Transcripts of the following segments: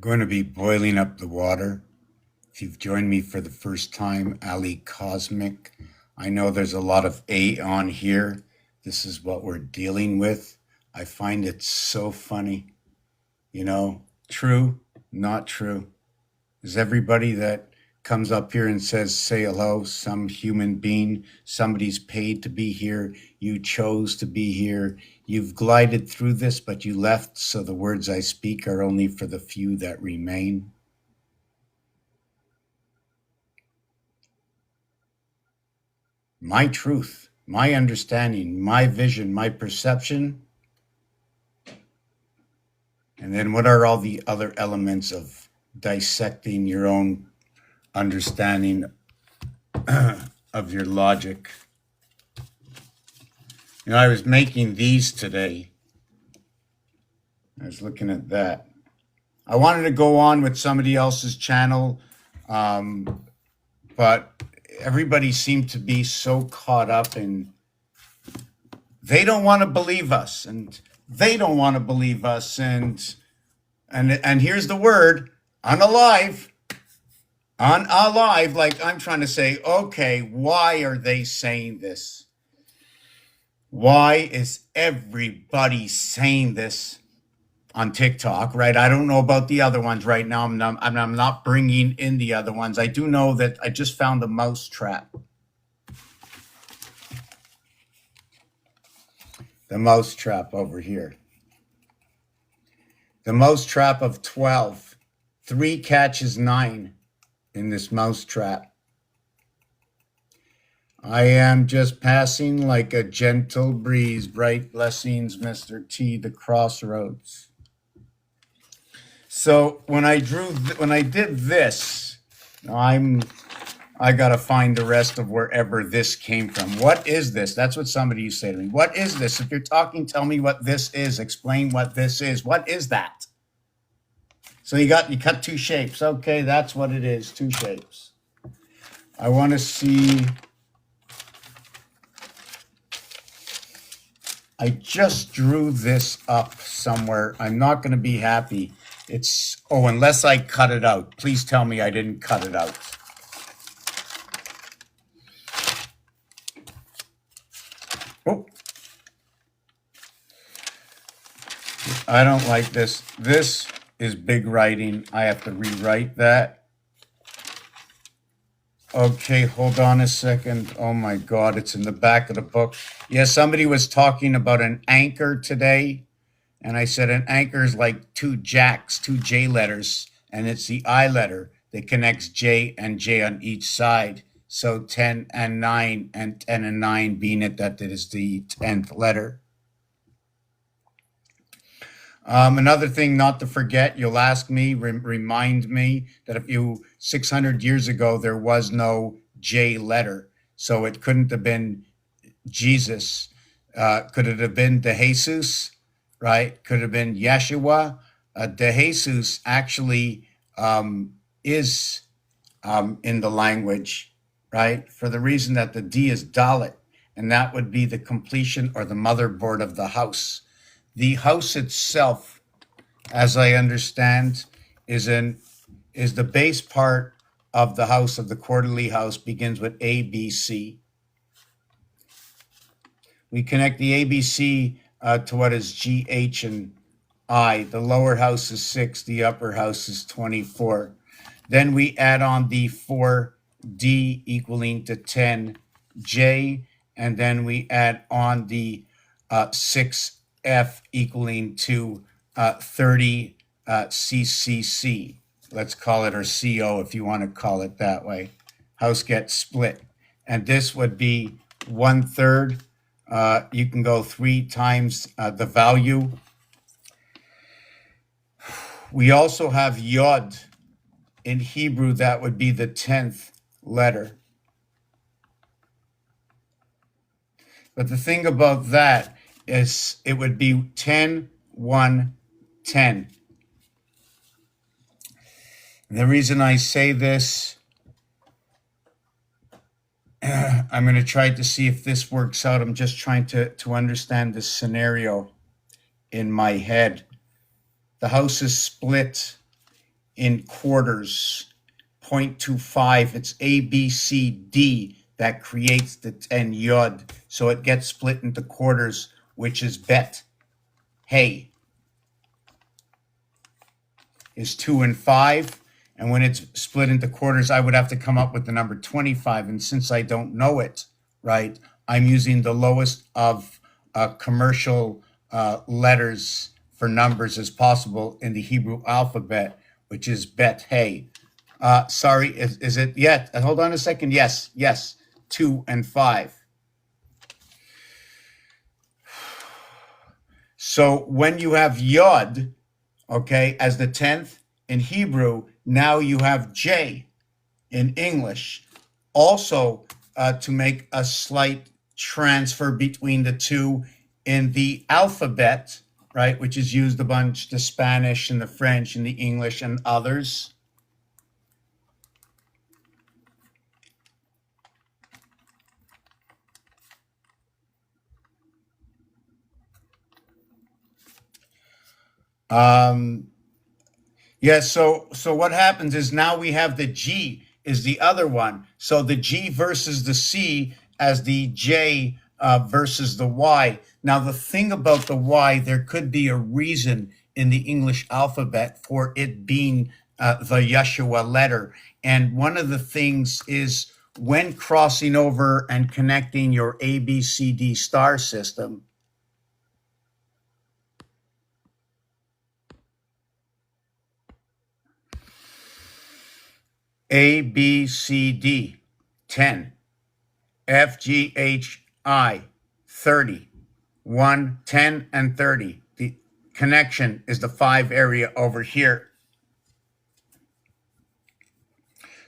Going to be boiling up the water. If you've joined me for the first time, Ali Cosmic, I know there's a lot of A on here. This is what we're dealing with. I find it so funny. You know, true, not true. Is everybody that comes up here and says, say hello, some human being, somebody's paid to be here, you chose to be here, you've glided through this, but you left, so the words I speak are only for the few that remain. My truth, my understanding, my vision, my perception, and then what are all the other elements of dissecting your own understanding of your logic. You know, I was making these today. I was looking at that. I wanted to go on with somebody else's channel, but everybody seemed to be so caught up in they don't want to believe us, and they don't want to believe us, and here's the word, unalive. Unalive, like I'm trying to say, okay, why are they saying this? Why is everybody saying this on TikTok, right? I don't know about the other ones right now. I'm not bringing in the other ones. I do know that I just found a mouse trap. The mouse trap over here. The mouse trap of 12. 3 catches 9. In this mouse trap. I am just passing like a gentle breeze. Bright blessings, Mr. T, the crossroads. So when I did this, I gotta find the rest of wherever this came from. What is this? That's what somebody used to say to me. What is this? If you're talking, tell me what this is. Explain what this is. What is that? So you cut 2 shapes. Okay, that's what it is, 2 shapes. I want to see. I just drew this up somewhere. I'm not going to be happy. Unless I cut it out. Please tell me I didn't cut it out. Oh. I don't like this. This is big writing. I have to rewrite that. Okay, hold on a second. Oh my God, it's in the back of the book. Yeah, somebody was talking about an anchor today, and I said an anchor is like 2 jacks, 2 J letters, and it's the I letter that connects J and J on each side. So 10 and 9, and 10 and 9 being it that it is the 10th letter. Another thing not to forget, you'll ask me, remind me that 600 years ago, there was no J letter. So it couldn't have been Jesus. Could it have been De Jesus, right? Could it have been Yeshua? De Jesus actually is in the language, right? For the reason that the D is Dalit, and that would be the completion or the motherboard of the house. The house itself, as I understand, is the base part of the house, of the quarterly house, begins with A, B, C. We connect the ABC to what is G, H, and I. The lower house is 6, the upper house is 24. Then we add on the 4D equaling to 10J, and then we add on the 6 F equaling to 30 CCC. Let's call it, or CO if you want to call it that way. House gets split. And this would be 1/3. You can go 3 times the value. We also have Yod. In Hebrew, that would be the 10th letter. But the thing about that is it would be 10, 1, 10. And the reason I say this, I'm going to try to see if this works out. I'm just trying to understand this scenario in my head. The house is split in quarters, 0.25. It's A, B, C, D that creates the 10 yod. So it gets split into quarters, which is bet. Hey is 2 and 5. And when it's split into quarters, I would have to come up with the number 25. And since I don't know it, right, I'm using the lowest of commercial letters for numbers as possible in the Hebrew alphabet, which is bet hey. Sorry, is it yet? Hold on a second. Yes, 2 and 5. So when you have yod, okay, as the 10th in Hebrew, now you have J in English. Also, to make a slight transfer between the two in the alphabet, right, which is used a bunch, the Spanish and the French and the English and others. Yeah, so what happens is now we have the G is the other one. So the G versus the C as the J versus the Y. Now, the thing about the Y, there could be a reason in the English alphabet for it being the Yeshua letter. And one of the things is when crossing over and connecting your A, B, C, D star system, A, B, C, D, 10, F, G, H, I, 30, 1, 10, and 30. The connection is the 5 area over here.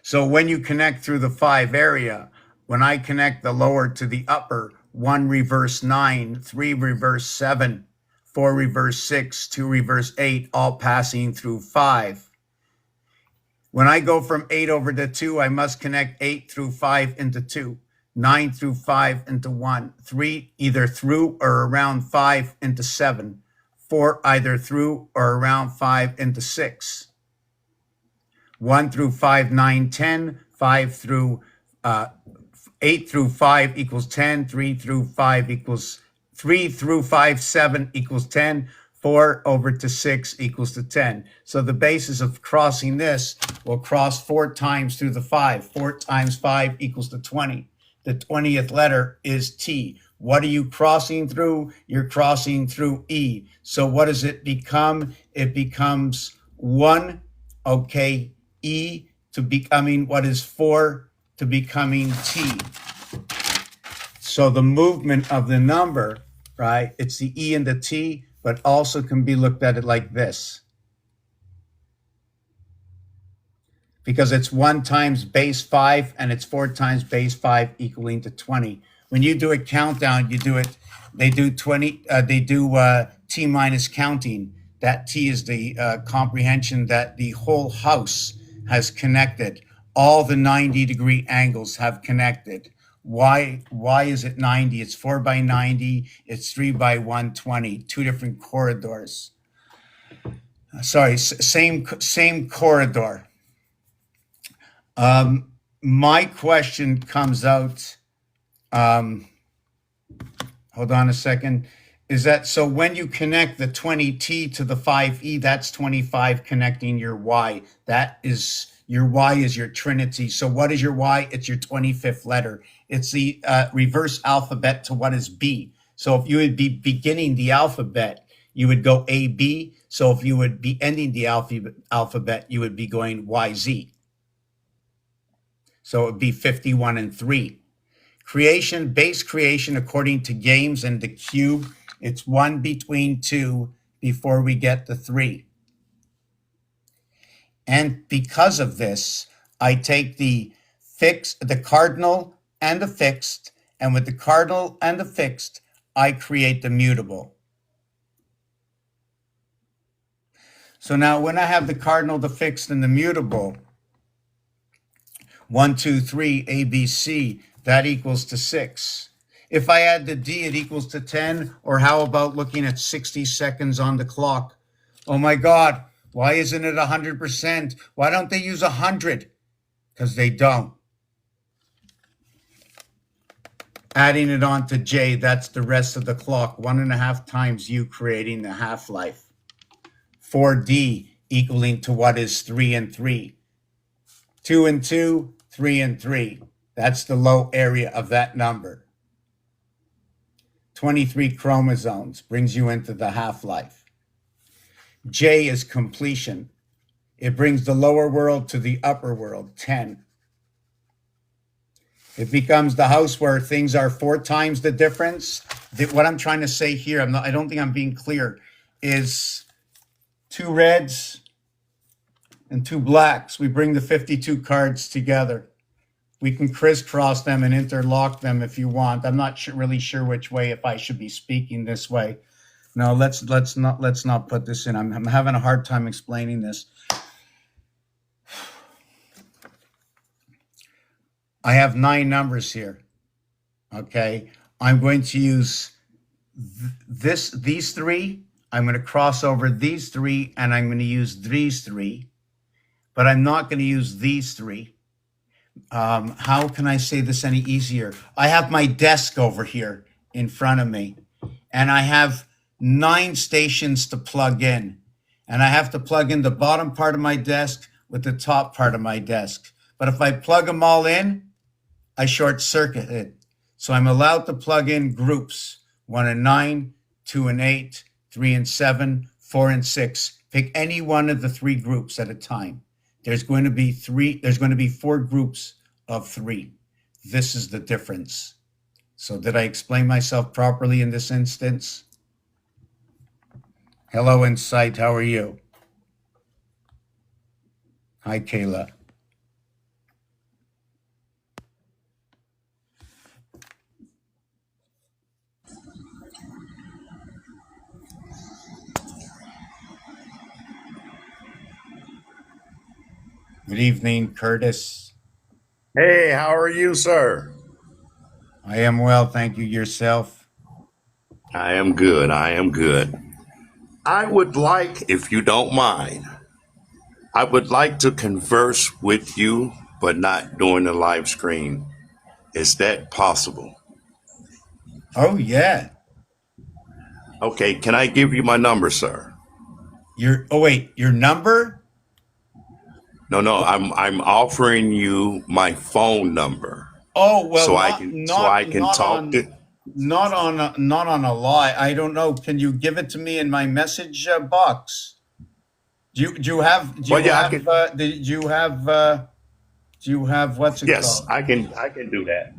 So when you connect through the 5 area, when I connect the lower to the upper, 1 reverse 9, 3 reverse 7, 4 reverse 6, 2 reverse 8, all passing through 5. When I go from 8 over to 2, I must connect 8 through 5 into 2, 9 through 5 into 1, 3 either through or around 5 into 7, 4 either through or around 5 into 6, 1 through 5, 9, 10, 5 through 8 through 5 equals 10, 3 through 5 equals 3 through 5, 7 equals 10, 4 over to 6 equals to 10. So the basis of crossing this will cross 4 times through the 5. 4 times 5 equals to 20. The 20th letter is T. What are you crossing through? You're crossing through E. So what does it become? It becomes 1, okay, E to becoming what is 4 to becoming T. So the movement of the number, right? It's the E and the T, but also can be looked at it like this. Because it's 1 times base 5 and it's 4 times base 5 equaling to 20. When you do a countdown, you do it, they do 20, they do T minus counting. That T is the comprehension that the whole house has connected. All the 90-degree angles have connected. Why is it 90? It's 4 by 90. It's 3 by 120. 2 different corridors. Sorry, same corridor. My question comes out. Hold on a second. Is that so? When you connect the 20T to the 5E, that's 25 connecting your Y. That is your Y is your trinity. So what is your Y? It's your 25th letter. It's the reverse alphabet to what is B. So if you would be beginning the alphabet, you would go AB. So if you would be ending the alphabet, you would be going YZ. So it would be 51 and 3. Creation, base creation according to games and the cube, it's 1 between 2 before we get to 3. And because of this, I take the fixed, the cardinal and the fixed, and with the cardinal and the fixed, I create the mutable. So now when I have the cardinal, the fixed, and the mutable, 1, 2, 3, A, B, C, that equals to 6. If I add the D, it equals to 10, or how about looking at 60 seconds on the clock? Oh my God, Why isn't it 100%? Why don't they use 100? Because they don't. Adding it on to J, that's the rest of the clock. 1.5 times U, creating the half-life. 4D equaling to what is 3 and 3. 2 and 2, 3 and 3. That's the low area of that number. 23 chromosomes brings you into the half-life. J is completion. It brings the lower world to the upper world, 10. It becomes the house where things are 4 times the difference. What I'm trying to say here, I don't think I'm being clear, is 2 reds and 2 blacks. We bring the 52 cards together. We can crisscross them and interlock them if you want. I'm not really sure which way, if I should be speaking this way. No, let's not put this in. I'm having a hard time explaining this. I have 9 numbers here. Okay, I'm going to use these 3. I'm going to cross over these 3, and I'm going to use these 3, but I'm not going to use these 3. How can I say this any easier? I have my desk over here in front of me, and I have 9 stations to plug in, and I have to plug in the bottom part of my desk with the top part of my desk. But if I plug them all in, I short circuit it. So I'm allowed to plug in groups: 1 and 9, 2 and 8, 3 and 7, 4 and 6. Pick any one of the 3 groups at a time. There's going to be 4 groups of 3. This is the difference. So did I explain myself properly in this instance? Hello, Insight. How are you? Hi, Kayla. Good evening, Curtis. Hey, how are you, sir? I am well, thank you. Yourself? I am good. I am good. I would like, if you don't mind, I would like to converse with you, but not during the live stream. Is that possible? Oh, yeah. Okay, can I give you my number, sir? Your number? No, I'm offering you my phone number Oh, well, so I can talk to. not on a lie. I don't know. Can you give it to me in my message box? Well, yeah, I can. Do you have what's it Yes, called? I can do that.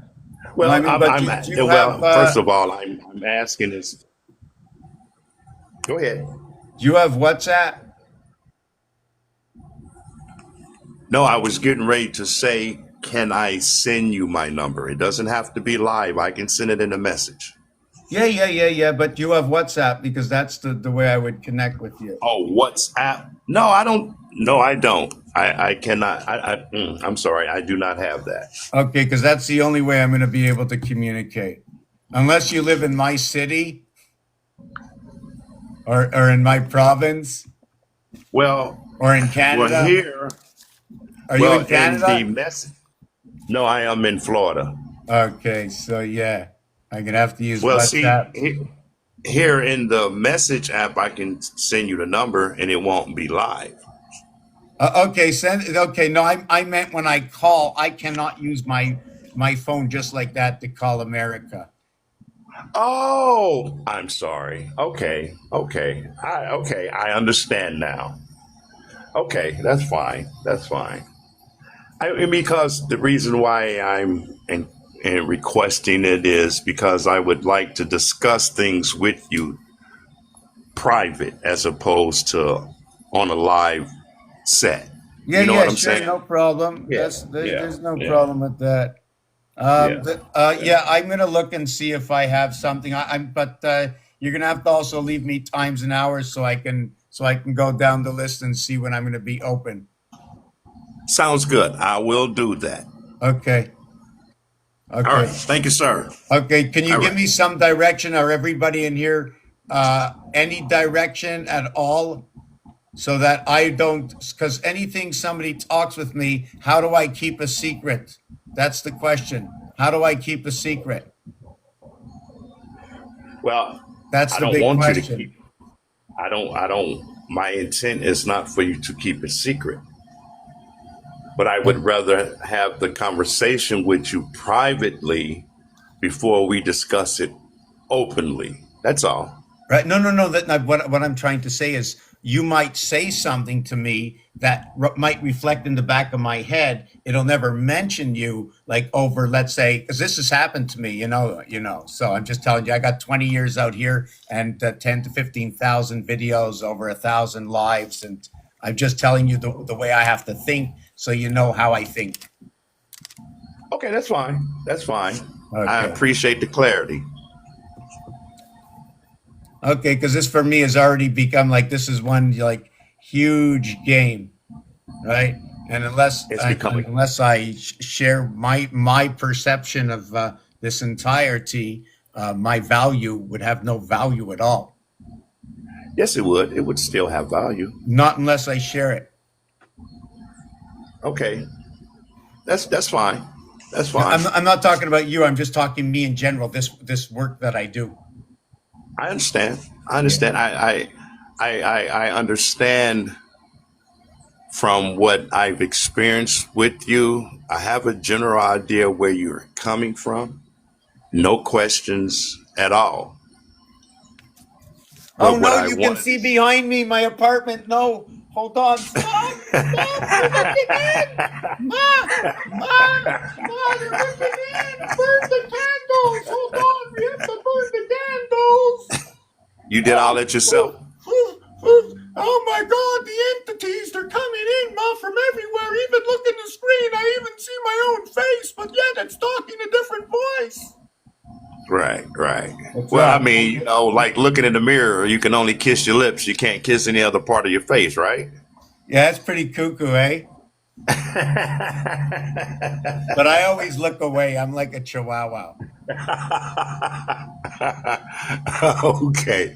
No, I Well, mean, but do you have well. First of all, I'm asking this. Go ahead. do you have WhatsApp? No, I was getting ready to say, can I send you my number? It doesn't have to be live. I can send it in a message. Yeah. But you have WhatsApp, because that's the way I would connect with you. Oh, WhatsApp? No, I don't. No, I don't. I cannot. I'm sorry. I do not have that. Okay, because that's the only way I'm going to be able to communicate. Unless you live in my city or in my province Well, or in well, Canada. here, Are you well, in in the Canada? message. No, I am in Florida. Okay, so yeah, I'm going to have to use Well, see, WhatsApp. here in the message app, I can send you the number and it won't be live. Okay, okay, no, I meant when I call, I cannot use my phone just like that to call America. Oh, I'm sorry. Okay, I understand now. Okay, that's fine. That's fine. Because the reason why I'm and requesting it is because I would like to discuss things with you private as opposed to on a live set. You know what Yeah, I'm sure, saying? no problem. Yeah, yeah, There's no yeah, problem with that. yeah. Yeah, I'm gonna look and see if I have something. But you're gonna have to also leave me times and hours so I can go down the list and see when I'm gonna be open. Sounds good. I will do that. Okay, All right. okay, Thank you, sir. okay. Can you All give right. me some direction? Are everybody in here any direction at all? so that I don't, because anything somebody talks with me, how do I keep a secret? That's the question. How do I keep a secret? Well, That's I the don't big want you to keep. question. I don't. My intent is not for you to keep it secret, but I would But rather have the conversation with you privately before we discuss it openly. That's all. right? No, no, no. What I'm trying to say is, you might say something to me that might reflect in the back of my head. It'll never mention you, like over, let's say, because this has happened to me. So I'm just telling you, I got 20 years out here and 10 to 15,000 videos, over 1,000 lives, and I'm just telling you the way I have to think, so you know how I think. Okay, that's fine. That's fine. I Okay. appreciate the clarity. Okay, because this for me has already become like, this is one like huge game, right? And It's becoming. unless I share my perception of this entirety, my value would have no value at all. Yes, it would. It would still have value. Not unless I share it. Okay, that's fine. That's No, fine. I'm not talking about you. I'm just talking me in general. This work that I do. I understand. I Yeah. understand. I understand from what I've experienced with you. I have a general idea where you're coming from. No questions at all. Oh But what no, I you can wanted see is behind me my apartment. No, hold on. Stop! Stop! They're looking in. Ma, ma, ma! They're looking in. Burn the candles. Hold on. We have to burn the candles. you did all Oh, that yourself. oh, oh, oh, oh my God! The entities, they're coming in, ma, from everywhere. Even look at the screen. I even see my own face, but yet it's talking a different voice. Right, right. What's Well, I up? mean, like looking in the mirror, you can only kiss your lips. You can't kiss any other part of your face, right? Yeah, that's pretty cuckoo, eh? But I always look away. I'm like a chihuahua. Okay.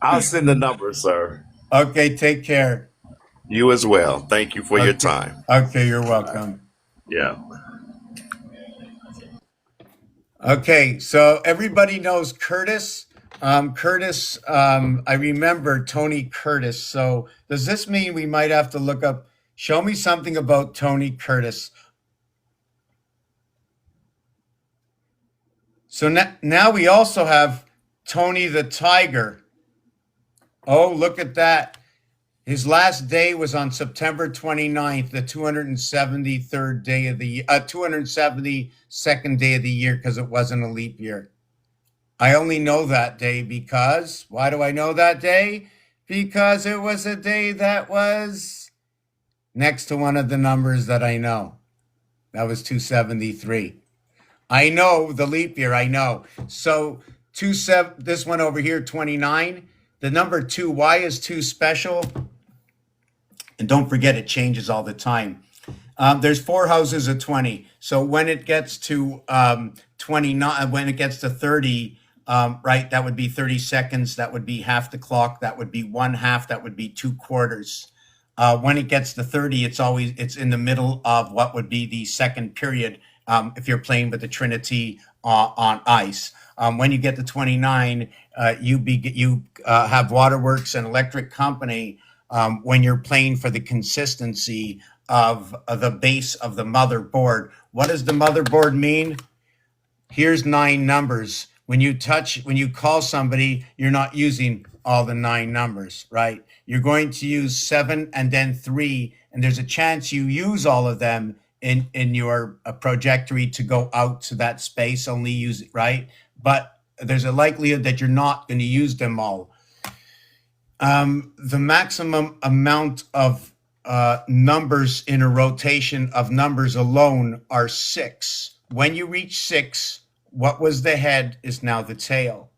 I'll send the number, sir. Okay, take care. You as well. Thank you for your Okay, time. okay, you're welcome. Yeah. Okay, so everybody knows Curtis. Curtis, I remember Tony Curtis. So does this mean we might have to look up? Show me something about Tony Curtis. So now we also have Tony the Tiger. Oh, look at that. His last day was on September 29th, the 273rd day of the 272nd day of the year, because it wasn't a leap year. I only know that day because, why do I know that day? Because it was a day that was next to one of the numbers that I know. That was 273. I know the leap year, I know. So this one over here, 29. The number 2, why is 2 special? And don't forget, it changes all the time. There's 4 houses of 20. So when it gets to 29, when it gets to 30, right, that would be 30 seconds. That would be half the clock. That would be 1/2. That would be 2/4. When it gets to 30, it's in the middle of what would be the second period, if you're playing with the Trinity on ice. When you get to 29, you have waterworks and electric company, when you're playing for the consistency of the base of the motherboard. What does the motherboard mean? Here's 9 numbers. When you call somebody, you're not using all the 9 numbers, right? You're going to use 7 and then 3, and there's a chance you use all of them in your trajectory to go out to that space. Only use it, right? But there's a likelihood that you're not going to use them all. The maximum amount of numbers in a rotation of numbers alone are 6. When you reach 6, what was the head is now the tail.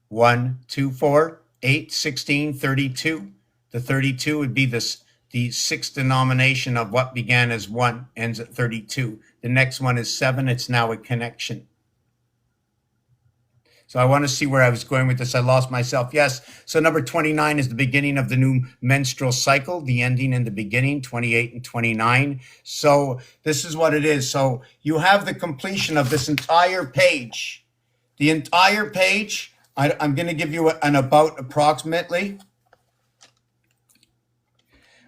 1, 2, 4, 8, 16, 32. The 32 would be the sixth denomination of what began as 1, ends at 32. The next one is 7. It's now a connection. So I want to see where I was going with this. I lost myself. Yes. So number 29 is the beginning of the new menstrual cycle, the ending and the beginning, 28 and 29. So this is what it is. So you have the completion of this entire page. The entire page, I'm going to give you an about approximately.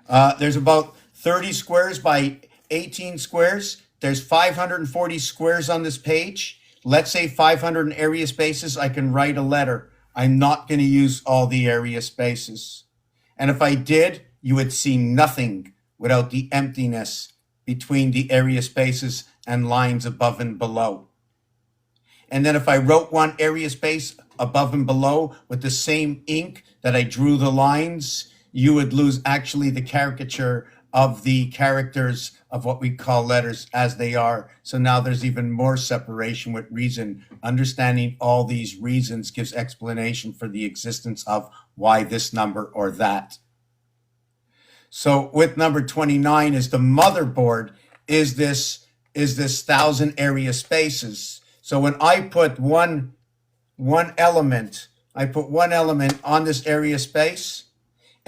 There's about 30 squares by 18 squares. There's 540 squares on this page. Let's say 500 area spaces. I can write a letter. I'm not going to use all the area spaces. And if I did, you would see nothing without the emptiness between the area spaces and lines above and below. And then if I wrote one area space above and below with the same ink that I drew the lines, you would lose actually the caricature of the characters of what we call letters as they are. So now there's even more separation with reason. Understanding all these reasons gives explanation for the existence of why this number or that. So with number 29 is the motherboard, is this 1,000 area spaces. So when I put one element, on this area space,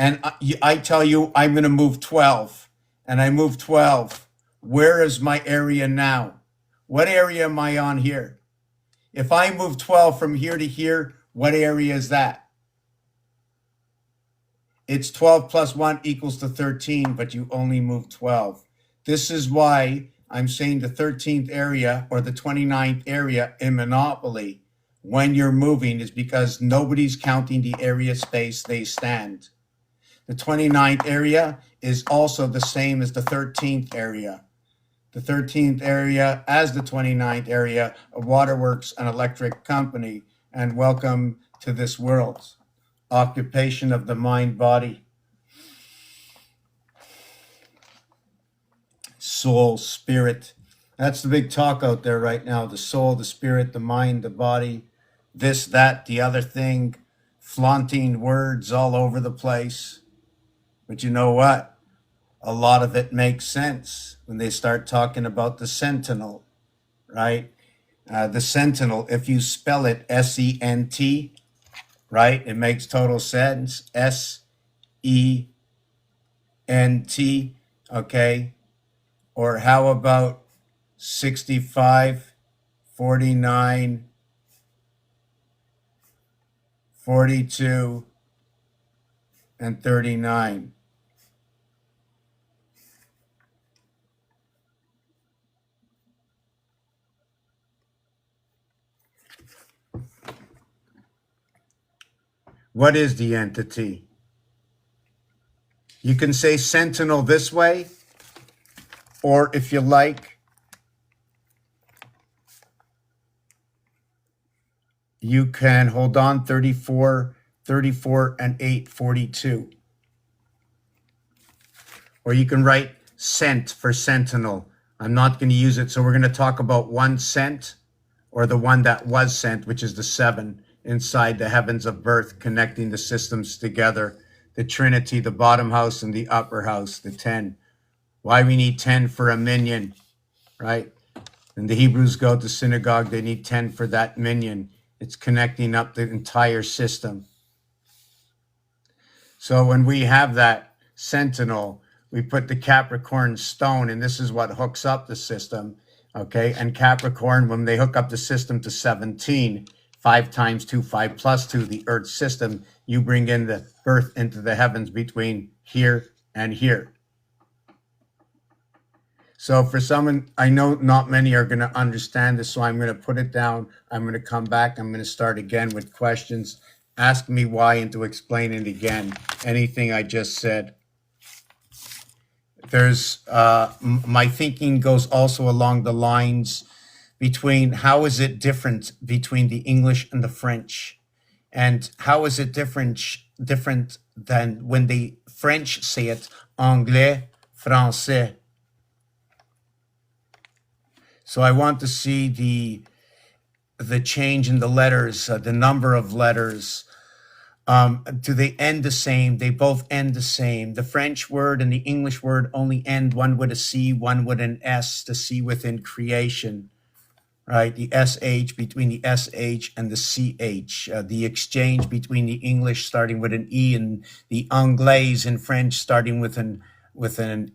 and I tell you I'm going to move 12, and I move 12. Where is my area now? What area am I on here? If I move 12 from here to here, what area is that? It's 12 plus 1 equals to 13, but you only move 12. This is why I'm saying the 13th area or the 29th area in Monopoly when you're moving is because nobody's counting the area space they stand. The 29th area is also the same as the 13th area. The 13th area as the 29th area, a waterworks and electric company, and welcome to this world. Occupation of the mind, body, soul, spirit. That's the big talk out there right now. The soul, the spirit, the mind, the body, this, that, the other thing, flaunting words all over the place. But you know what? A lot of it makes sense when they start talking about the sentinel, right? The sentinel, if you spell it S-E-N-T, right? It makes total sense. S-E-N-T, okay? Or how about 65, 49, 42, and 39? What is the entity? You can say sentinel this way, or if you like, you can hold on 34, and 8, 42. Or you can write cent for sentinel. I'm not going to use it, so we're going to talk about 1 cent, or the one that was sent, which is the 7, inside the heavens of birth, connecting the systems together. The Trinity, the bottom house and the upper house, the 10. Why we need 10 for a minion, right? When the Hebrews go to synagogue, they need 10 for that minion. It's connecting up the entire system. So when we have that sentinel, we put the Capricorn stone, and this is what hooks up the system, okay? And Capricorn, when they hook up the system to 17, 5 times 2, 5 plus 2, the Earth system, you bring in the birth into the heavens between here and here. So for someone, I know not many are going to understand this, so I'm going to put it down. I'm going to come back. I'm going to start again with questions. Ask me why and to explain it again. Anything I just said. There's my thinking goes also along the lines between how is it different between the English and the French, and how is it different than when the French say it anglais, français. So I want to see the change in the letters, the number of letters. Do they end the same? They both end the same. The French word and the English word only end one with a C, one with an S, the C within creation. right? The SH, between the SH and the CH, the exchange between the English starting with an E and the Anglais in French starting with an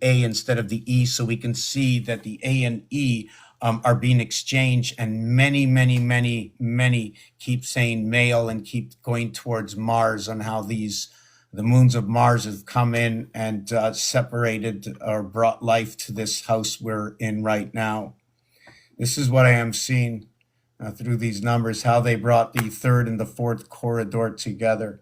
A instead of the E. So we can see that the A and E are being exchanged, and many keep saying male and keep going towards Mars, on how the moons of Mars have come in and separated or brought life to this house we're in right now. This is what I am seeing through these numbers, how they brought the third and the fourth corridor together.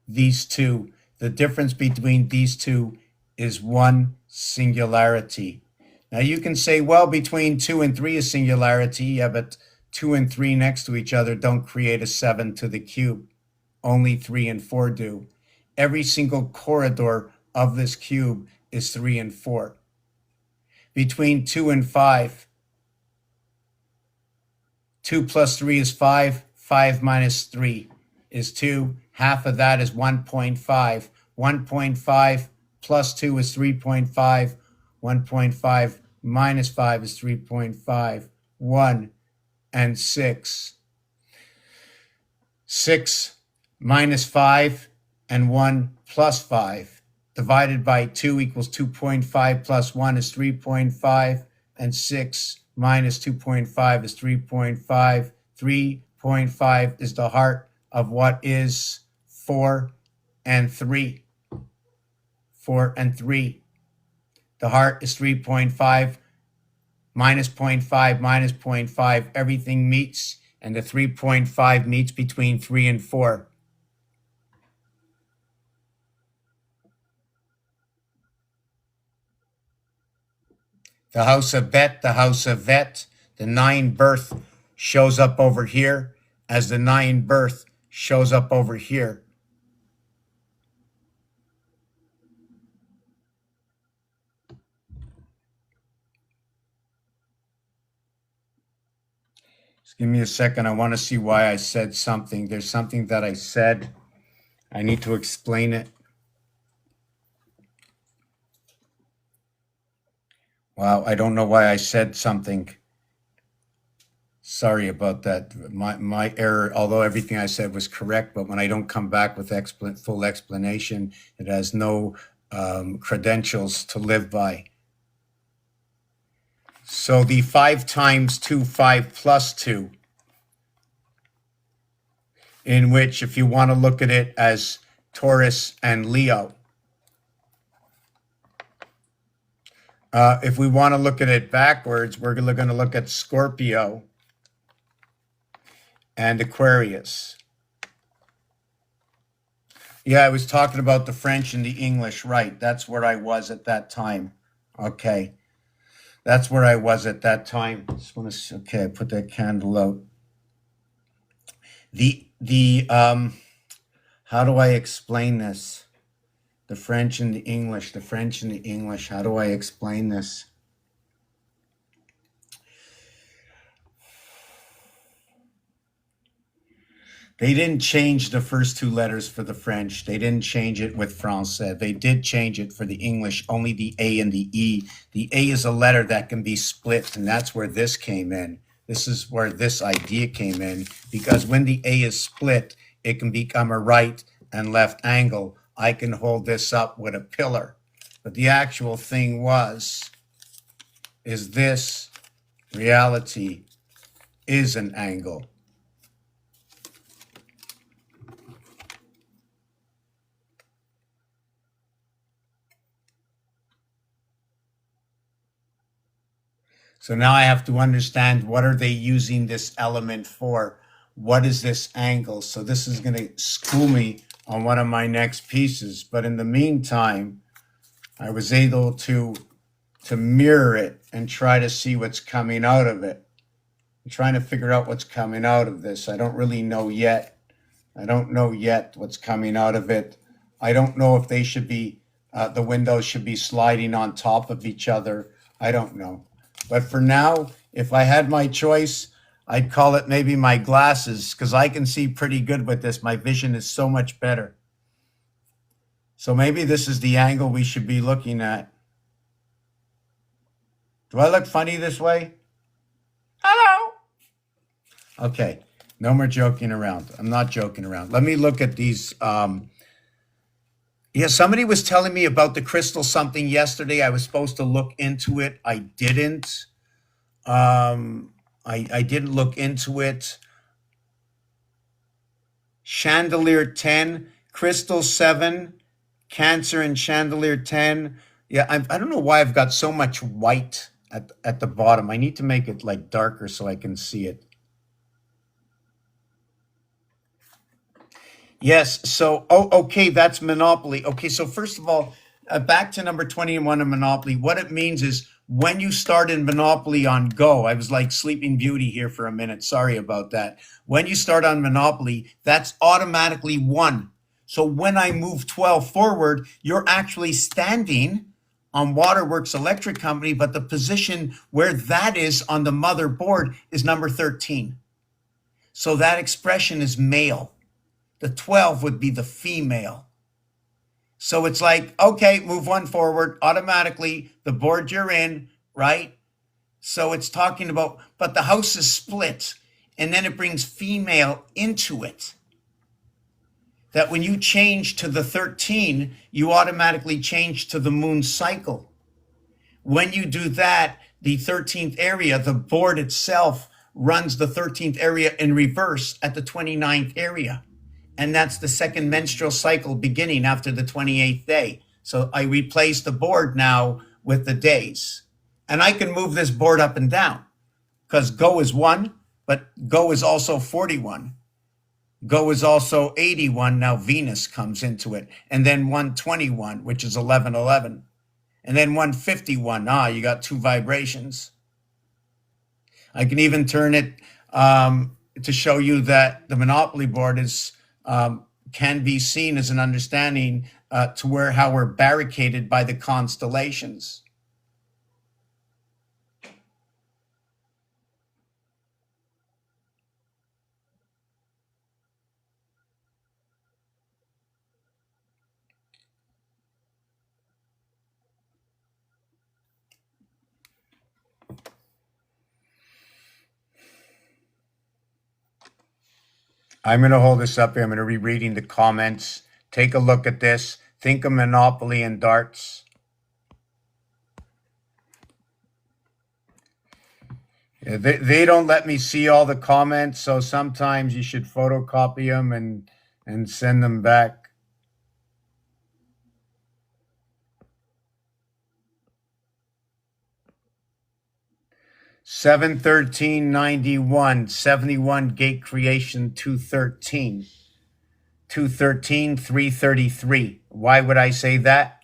These two, the difference between these two is one singularity. Now you can say, well, between 2 and 3 is singularity. Yeah, but 2 and 3 next to each other don't create a 7 to the cube. Only 3 and 4 do. Every single corridor of this cube is 3 and 4. Between 2 and 5, 2 plus 3 is 5. 5 minus 3 is 2. Half of that is 1.5. 1.5 plus 2 is 3.5. 1.5 minus 5 is 3.5. 1 and 6. 6 minus 5 and 1 plus 5 divided by 2 equals 2.5 plus 1 is 3.5, and 6 minus 2.5 is 3.5. 3.5 is the heart of what is 4 and 3. 4 and 3. The heart is 3.5 minus 0.5 minus 0.5. Everything meets, and the 3.5 meets between 3 and 4. The house of Bet, the house of Vet, the 9 birth shows up over here, as the 9 birth shows up over here. Just give me a second. I want to see why I said something. There's something that I said. I need to explain it. Wow, I don't know why I said something. Sorry about that. My error, although everything I said was correct, but when I don't come back with full explanation, it has no credentials to live by. So the 5 times 2, 5 plus 2, in which, if you want to look at it as Taurus and Leo, if we want to look at it backwards, we're going to look at Scorpio and Aquarius. Yeah, I was talking about the French and the English, right? That's where I was at that time. Okay. That's where I was at that time. Just want to, okay, I put that candle out. How do I explain this? The French and the English, the French and the English. How do I explain this? They didn't change the first 2 letters for the French. They didn't change it with Français. They did change it for the English, only the A and the E. The A is a letter that can be split, and that's where this came in. This is where this idea came in, because when the A is split, it can become a right and left angle. I can hold this up with a pillar. But the actual thing is this reality is an angle. So now I have to understand, what are they using this element for? What is this angle? So this is going to school me on one of my next pieces. But in the meantime, I was able to mirror it and try to see what's coming out of it. I'm trying to figure out what's coming out of this. I don't really know yet. I don't know yet what's coming out of it. I don't know if they should be, the windows should be sliding on top of each other. I don't know. But for now, if I had my choice, I'd call it maybe my glasses, because I can see pretty good with this. My vision is so much better. So maybe this is the angle we should be looking at. Do I look funny this way? Hello. Okay, no more joking around. I'm not joking around. Let me look at these. Yeah, somebody was telling me about the crystal something yesterday. I was supposed to look into it. I didn't. I didn't look into it. Chandelier 10, crystal 7, cancer and chandelier 10. Yeah, I don't know why I've got so much white at the bottom. I need to make it like darker so I can see it. Yes. So, okay, that's Monopoly. Okay, so first of all, back to number 21 of Monopoly. What it means is when you start in Monopoly on Go, I was like Sleeping Beauty here for a minute. Sorry about that. When you start on Monopoly, that's automatically one. So when I move 12 forward, you're actually standing on Waterworks Electric Company, but the position where that is on the motherboard is number 13. So that expression is male. The 12 would be the female. So it's like, okay, move one forward automatically, the board you're in, right? So it's talking about, but the house is split. And then it brings female into it. That when you change to the 13, you automatically change to the moon cycle. When you do that, the 13th area, the board itself runs the 13th area in reverse at the 29th area. And that's the second menstrual cycle beginning after the 28th day. So I replace the board now with the days. And I can move this board up and down because Go is 1, but Go is also 41. Go is also 81. Now Venus comes into it. And then 121, which is 1111. And then 151. You got 2 vibrations. I can even turn it to show you that the Monopoly board is can be seen as an understanding to where how we're barricaded by the constellations. I'm going to hold this up here. I'm going to be reading the comments. Take a look at this. Think of Monopoly and darts. Yeah, they don't let me see all the comments, so sometimes you should photocopy them and send them back. 71391, 71 gate creation 213. 213, 333. Why would I say that?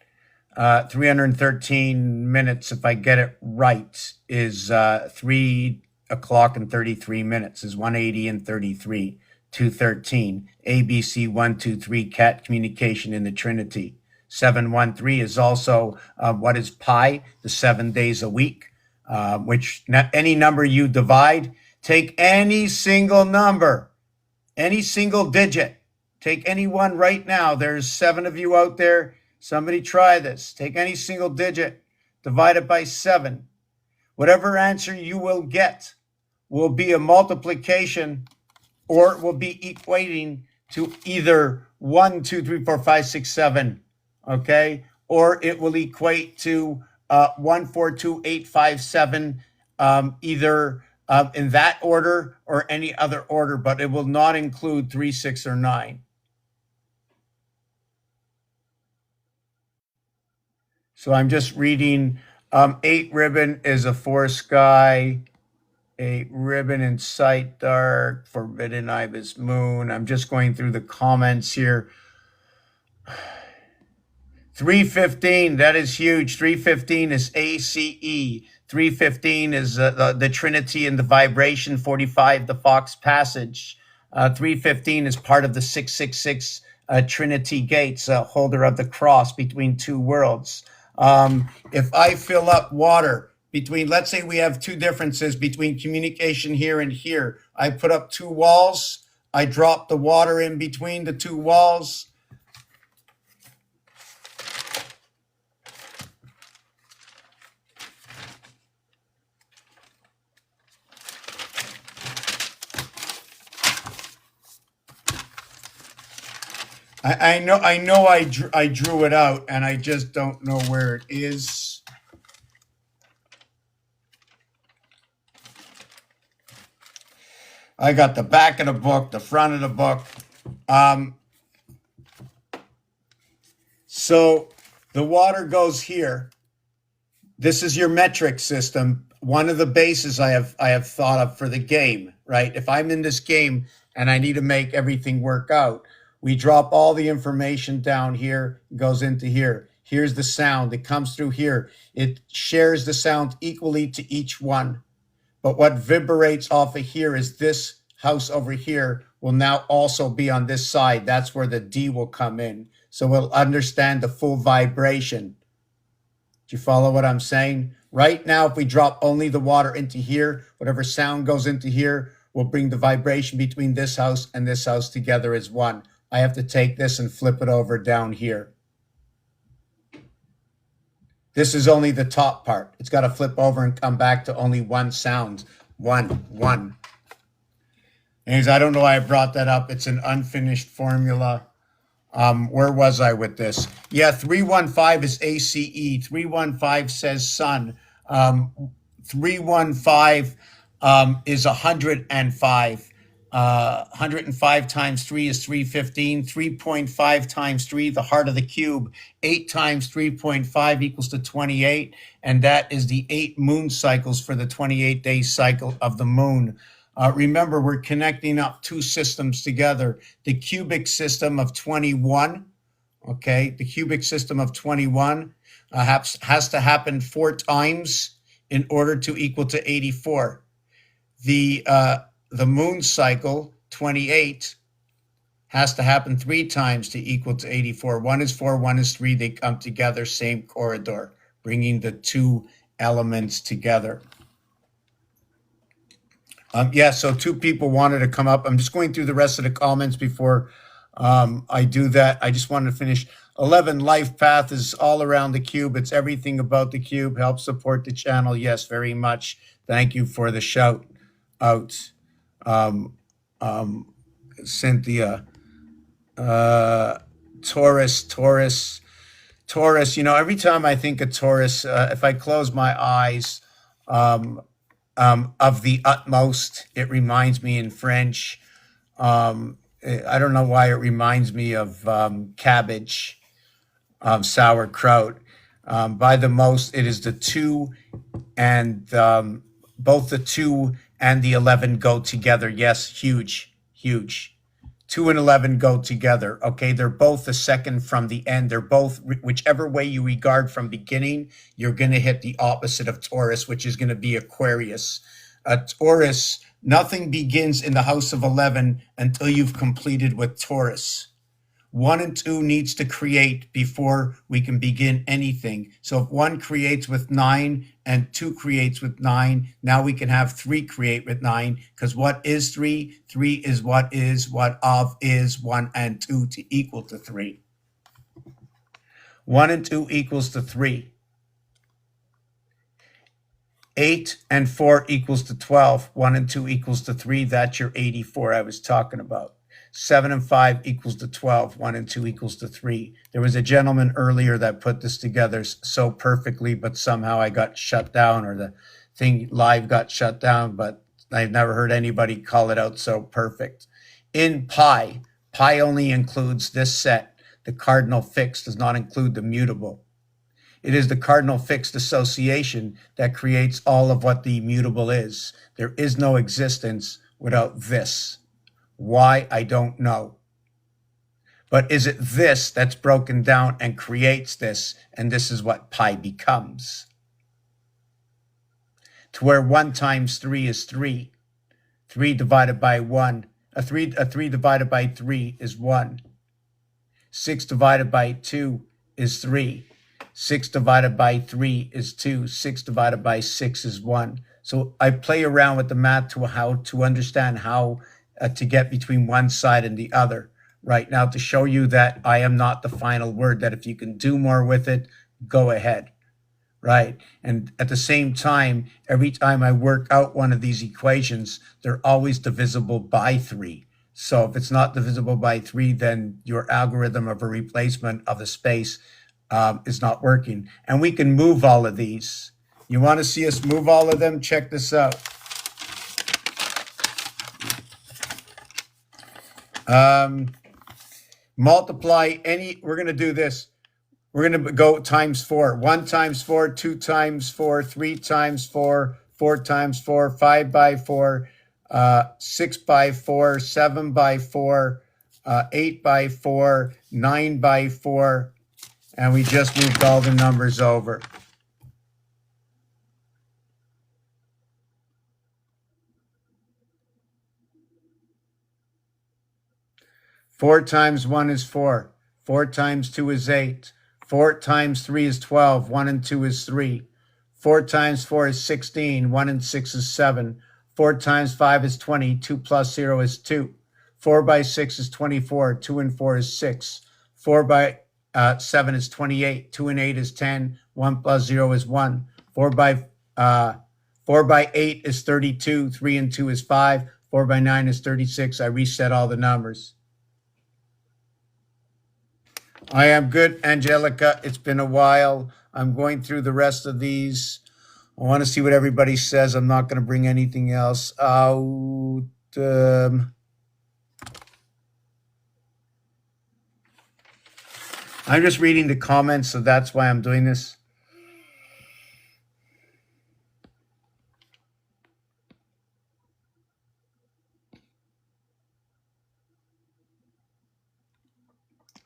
313 minutes, if I get it right, is 3 o'clock and 33 minutes, is 180 and 33. 213, ABC 123, cat communication in the Trinity. 713 is also what is pi, the 7 days a week, which any number you divide, take any single number, any single digit. Take any one right now. There's 7 of you out there. Somebody try this. Take any single digit, divide it by 7. Whatever answer you will get will be a multiplication, or it will be equating to either 1, 2, 3, 4, 5, 6, 7. Okay? Or it will equate to 1, 4, 2, 8, 5, 7, either in that order or any other order, but it will not include 3, 6, or 9. So I'm just reading 8 ribbon is a 4 sky, 8 ribbon in sight dark, forbidden ibis moon. I'm just going through the comments here. 315, that is huge. 315 is ACE. 315 is the Trinity and the vibration. 45, the Fox Passage. 315 is part of the 666 Trinity gates, holder of the cross between 2 worlds. If I fill up water between, let's say we have 2 differences between communication here and here. I put up 2 walls. I drop the water in between the 2 walls. I know I drew it out and I just don't know where it is. I got the back of the book, the front of the book. Um, so the water goes here. This is your metric system. One of the bases I have thought of for the game, right? If I'm in this game and I need to make everything work out, we drop all the information down here, goes into here. Here's the sound. It comes through here. It shares the sound equally to each one. But what vibrates off of here is this house over here will now also be on this side. That's where the D will come in. So we'll understand the full vibration. Do you follow what I'm saying? Right now, if we drop only the water into here, whatever sound goes into here will bring the vibration between this house and this house together as one. I have to take this and flip it over down here. This is only the top part. It's got to flip over and come back to only one sound. One. Anyways, I don't know why I brought that up. It's an unfinished formula. Where was I with this? Yeah, 315 is ACE. 315 says sun. 315 is 105. 105 times 3 is 315. 3.5 times 3, the heart of the cube. 8 times 3.5 equals to 28. And that is the 8 moon cycles for the 28-day cycle of the moon. Remember, we're connecting up 2 systems together. The cubic system of 21, okay? The cubic system of 21 has to happen 4 times in order to equal to 84. The moon cycle, 28, has to happen 3 times to equal to 84. 1 is 4, 1 is 3. They come together, same corridor, bringing the 2 elements together. Yeah, so 2 people wanted to come up. I'm just going through the rest of the comments before I do that. I just wanted to finish. 11, life path is all around the cube. It's everything about the cube. Help support the channel. Yes, very much. Thank you for the shout out. Cynthia. Taurus. You know, every time I think of Taurus, if I close my eyes, of the utmost, it reminds me in French. I don't know why it reminds me of cabbage, sauerkraut. By the most, it is the 2 and both the 2 and the 11 go together. Yes, huge. 2 and 11 go together. Okay, they're both the second from the end. They're both, whichever way you regard from beginning, you're going to hit the opposite of Taurus, which is going to be Aquarius. Taurus, nothing begins in the house of 11 until you've completed with Taurus. 1 and 2 needs to create before we can begin anything. So if 1 creates with 9 and 2 creates with 9, now we can have 3 create with 9, because what is 3? 3 is what is 1 and 2 to equal to 3. 1 and 2 equals to 3. 8 and 4 equals to 12. 1 and 2 equals to 3. That's your 84 I was talking about. 7 and 5 equals to 12. 1 and 2 equals to 3. There was a gentleman earlier that put this together so perfectly, but somehow I got shut down, or the thing live got shut down, but I've never heard anybody call it out so perfect. In pi only includes this set. The cardinal fixed does not include the mutable. It is the cardinal fixed association that creates all of what the mutable is. There is no existence without this. Why, I don't know. But is it this that's broken down and creates this, and this is what pi becomes? To where 1 times 3 is 3. 3 divided by 1. 3 divided by 3 is 1. 6 divided by 2 is 3. 6 divided by 3 is 2. 6 divided by 6 is 1. So I play around with the math to understand how to get between one side and the other right now, to show you that I am not the final word, that if you can do more with it, go ahead, right? And at the same time, every time I work out one of these equations, they're always divisible by 3. So if it's not divisible by 3, then your algorithm of a replacement of the space is not working. And we can move all of these. You want to see us move all of them? Check this out. Multiply any, we're going to do this. We're going to go times 4. 1 times 4, 2 times 4, 3 times 4, 4 times 4, 5 by 4, 6 by 4, 7 by 4, 8 by 4, 9 by 4, and we just moved all the numbers over. Four times 1 is 4. 4 times 2 is 8. 4 times 3 is 12. 1 and 2 is 3. 4 times 4 is 16. 1 and 6 is 7. 4 times 5 is 20. 2 plus 0 is 2. 4 by 6 is 24. 2 and 4 is 6. 4 by 7 is 28. 2 and 8 is 10. 1 plus 0 is 1. 4 by 8 is 32. 3 and 2 is 5. 4 by 9 is 36. I reset all the numbers. I am good, Angelica. It's been a while. I'm going through the rest of these. I want to see what everybody says. I'm not going to bring anything else out. I'm just reading the comments, so that's why I'm doing this.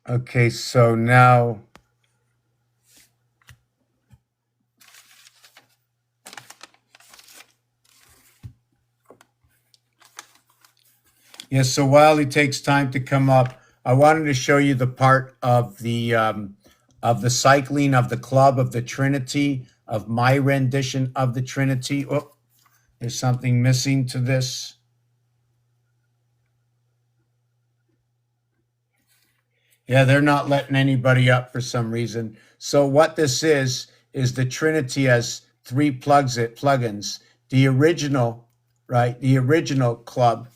Okay, so now yes, so while it takes time to come up, I wanted to show you the part of the cycling of the club of the Trinity, of my rendition of the Trinity. Oh, there's something missing to this. Yeah, they're not letting anybody up for some reason. So what this is the Trinity has 3 plugins. The original, right? The original club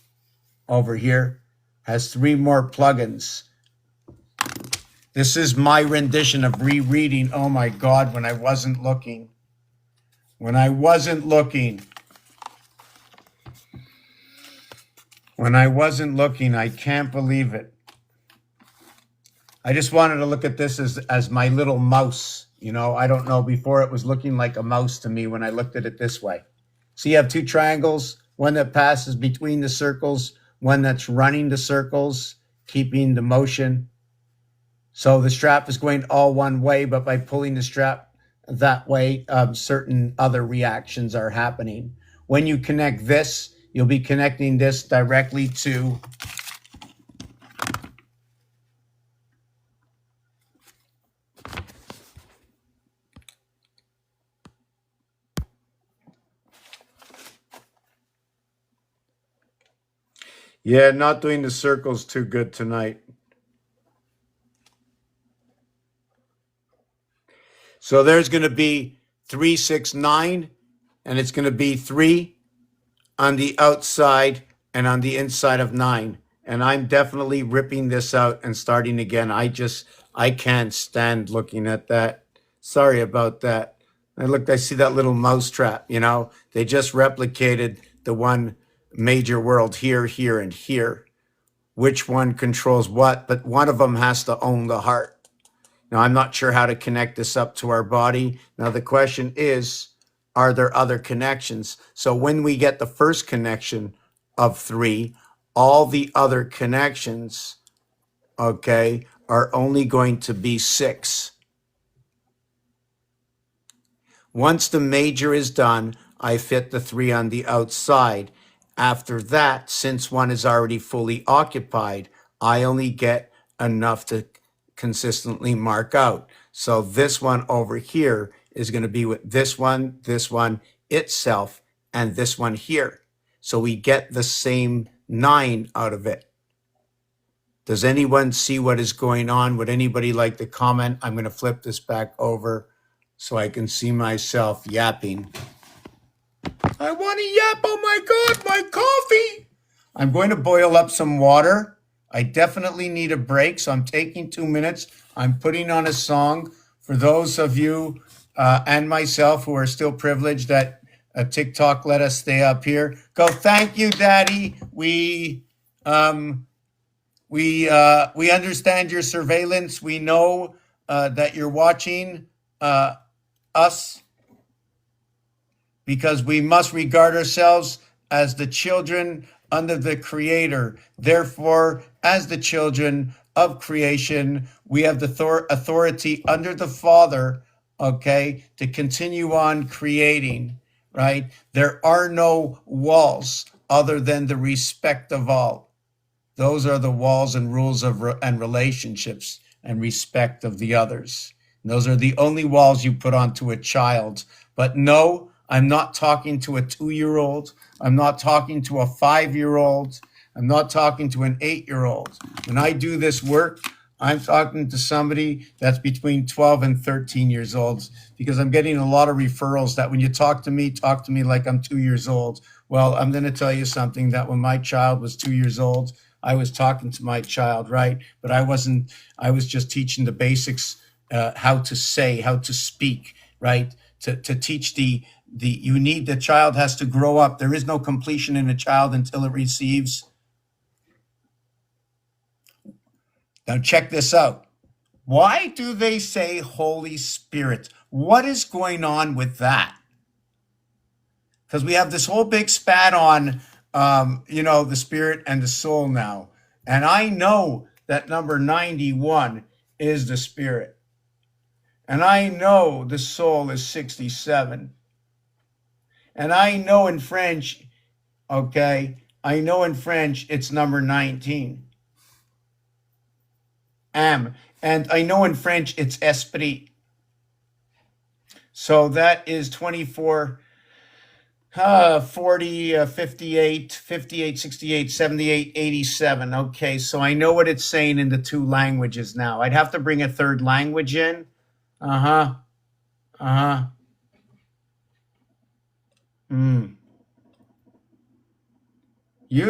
over here has 3 more plugins. This is my rendition of rereading. Oh my God, when I wasn't looking. When I wasn't looking. When I wasn't looking, I can't believe it. I just wanted to look at this as my little mouse. You know, I don't know, before it was looking like a mouse to me when I looked at it this way. So you have 2 triangles, one that passes between the circles, one that's running the circles, keeping the motion. So the strap is going all one way, but by pulling the strap that way, certain other reactions are happening. When you connect this, you'll be connecting this directly to yeah, not doing the circles too good tonight. So there's going to be 3, 6, 9, and it's going to be 3 on the outside and on the inside of 9. And I'm definitely ripping this out and starting again. I can't stand looking at that. Sorry about that. I see that little mouse trap, you know. They just replicated the one major world here, here, and here. Which one controls what? But one of them has to own the heart. Now, I'm not sure how to connect this up to our body. Now, the question is, are there other connections? So when we get the first connection of 3, all the other connections, okay, are only going to be 6. Once the major is done, I fit the 3 on the outside. After that, since one is already fully occupied, I only get enough to consistently mark out. So this one over here is going to be with this one itself, and this one here. So we get the same 9 out of it. Does anyone see what is going on? Would anybody like to comment? I'm going to flip this back over so I can see myself yapping. I want to yap. Oh my God, my coffee. I'm going to boil up some water. I definitely need a break, so I'm taking 2 minutes. I'm putting on a song for those of you and myself who are still privileged that TikTok let us stay up here. Go, thank you, Daddy. We understand your surveillance. We know that you're watching us because we must regard ourselves as the children under the Creator. Therefore, as the children of creation, we have the authority under the Father, okay, to continue on creating, right? There are no walls other than the respect of all. Those are the walls and rules of and relationships and respect of the others. And those are the only walls you put onto a child. But no, I'm not talking to a 2-year-old. I'm not talking to a 5-year-old. I'm not talking to an 8-year-old. When I do this work, I'm talking to somebody that's between 12 and 13 years old, because I'm getting a lot of referrals that when you talk to me like I'm 2 years old. Well, I'm going to tell you something, that when my child was 2 years old, I was talking to my child, right? But I was just teaching the basics, how to say, how to speak, right? To teach the child has to grow up. There is no completion in a child until it receives. Now check this out. Why do they say Holy Spirit? What is going on with that? Because we have this whole big spat on, the spirit and the soul now. And I know that number 91 is the spirit. And I know the soul is 67. And I know in French, okay, it's number 19. Âme. And I know in French it's esprit. So that is 24, 40, 58, 68, 78, 87. Okay, so I know what it's saying in the two languages now. I'd have to bring a third language in. You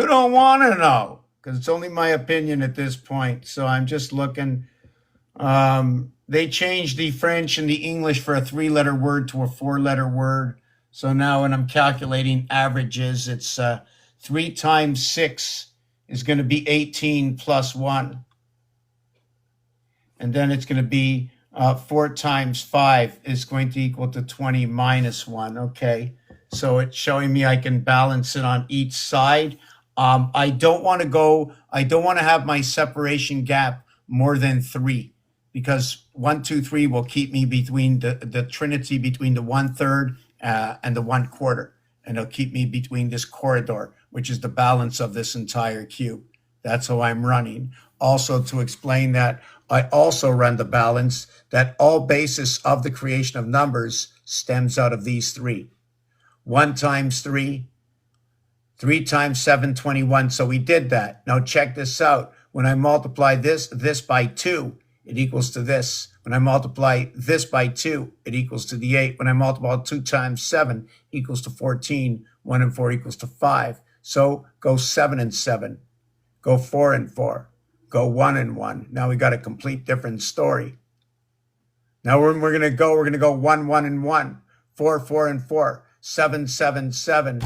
don't want to know, because it's only my opinion at this point. So I'm just looking. They changed the French and the English for a 3-letter word to a 4-letter word. So now when I'm calculating averages, it's 3 times 6 is going to be 18 plus 1. And then it's going to be 4 times 5 is going to equal to 20 minus 1. Okay. So it's showing me I can balance it on each side. I don't want to have my separation gap more than 3, because 1, 2, 3 will keep me between the trinity between the 1/3 and the 1/4. And it'll keep me between this corridor, which is the balance of this entire cube. That's how I'm running. Also, to explain that, I also run the balance that all basis of the creation of numbers stems out of these 3. 1 times 3, 3 times 7, 21. So we did that. Now check this out. When I multiply this by 2, it equals to this. When I multiply this by 2, it equals to the 8. When I multiply 2 times 7 equals to 14. 1 and 4 equals to 5. So go 7 and 7. Go 4 and 4. Go 1 and 1. Now we got a complete different story. Now we're going to go 1, 1 and 1. 4, 4 and 4. 7, 7, 7.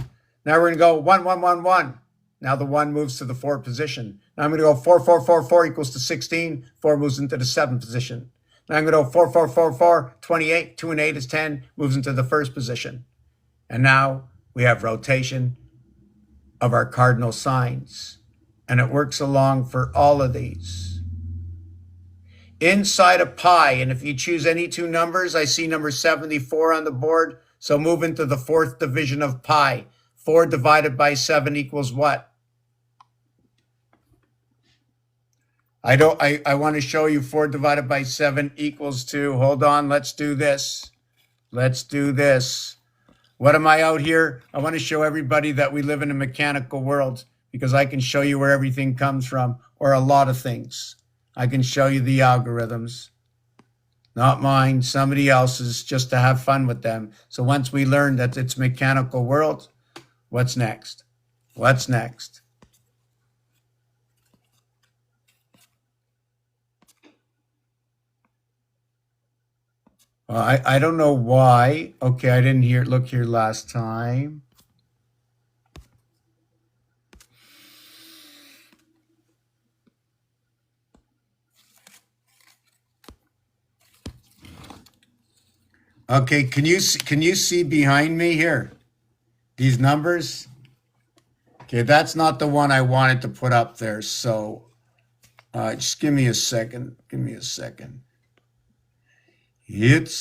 Now we're going to go 1, 1, 1, 1. Now the 1 moves to the 4 position. Now I'm going to go 4, 4, 4, 4 equals to 16. 4 moves into the 7 position. Now I'm going to go 4, 4, 4, 4, 28. 2 and 8 is 10, moves into the 1st position. And now we have rotation of our cardinal signs. And it works along for all of these. Inside of pi, and if you choose any 2 numbers, I see number 74 on the board. So move into the 4th division of pi. 4 divided by 7 equals what? I want to show you 4 divided by 7 equals to, hold on, let's do this. Let's do this. What am I out here? I want to show everybody that we live in a mechanical world, because I can show you where everything comes from, or a lot of things. I can show you the algorithms. Not mine, somebody else's, just to have fun with them. So once we learn that it's mechanical world, what's next? What's next? Well, I don't know why. Okay, I didn't look here last time. Okay, can you see behind me here? These numbers? Okay, that's not the one I wanted to put up there. So just give me a second. Give me a second. It's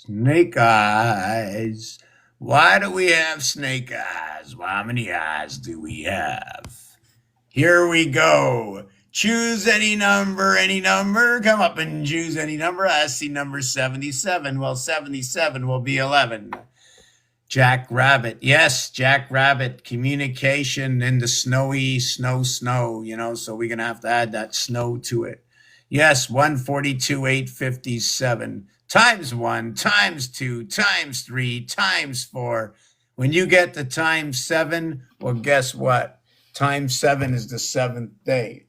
snake eyes. Why do we have snake eyes? Well, how many eyes do we have? Here we go. Choose any number, any number. Come up and choose any number. I see number 77. Well, 77 will be 11. Jack Rabbit. Yes, Jack Rabbit. Communication in the snowy snow, so we're going to have to add that snow to it. Yes, 142, 857. Times 1, times 2, times 3, times 4. When you get to times 7, well, guess what? Times 7 is the 7th day.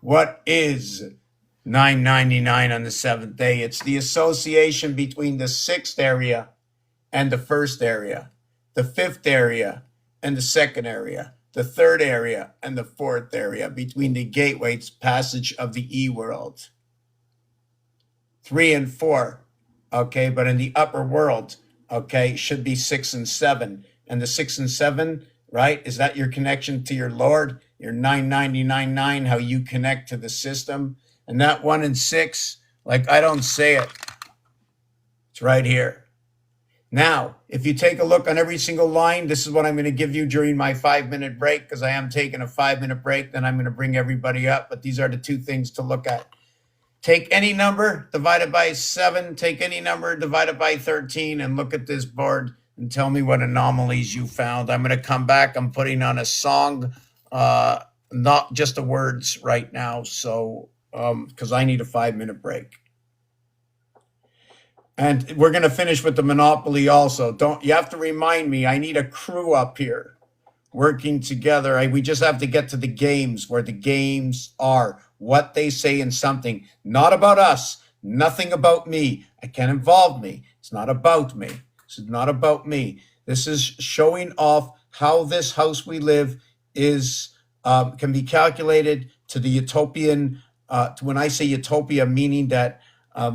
What is 999 on the 7th day? It's the association between the 6th area and the 1st area, the 5th area and the 2nd area, the 3rd area and the 4th area, between the gateways passage of the E world. 3 and 4, okay, but in the upper world, okay, should be 6 and 7. And the 6 and 7, right? Is that your connection to your Lord? Your 999, how you connect to the system? And that 1 and 6, like I don't say it. It's right here. Now, if you take a look on every single line, this is what I'm going to give you during my 5-minute break, because I am taking a 5-minute break. Then I'm going to bring everybody up. But these are the 2 things to look at. Take any number divided by 7. Take any number divided by 13 and look at this board and tell me what anomalies you found. I'm going to come back. I'm putting on a song, not just the words right now. So, because I need a 5-minute break. And we're going to finish with the Monopoly also. You have to remind me, I need a crew up here working together. We just have to get to the games, where the games are, what they say in something. Not about us, nothing about me. It can't involve me. It's not about me. This is not about me. This is showing off how this house we live is can be calculated to the utopian. When I say utopia, meaning that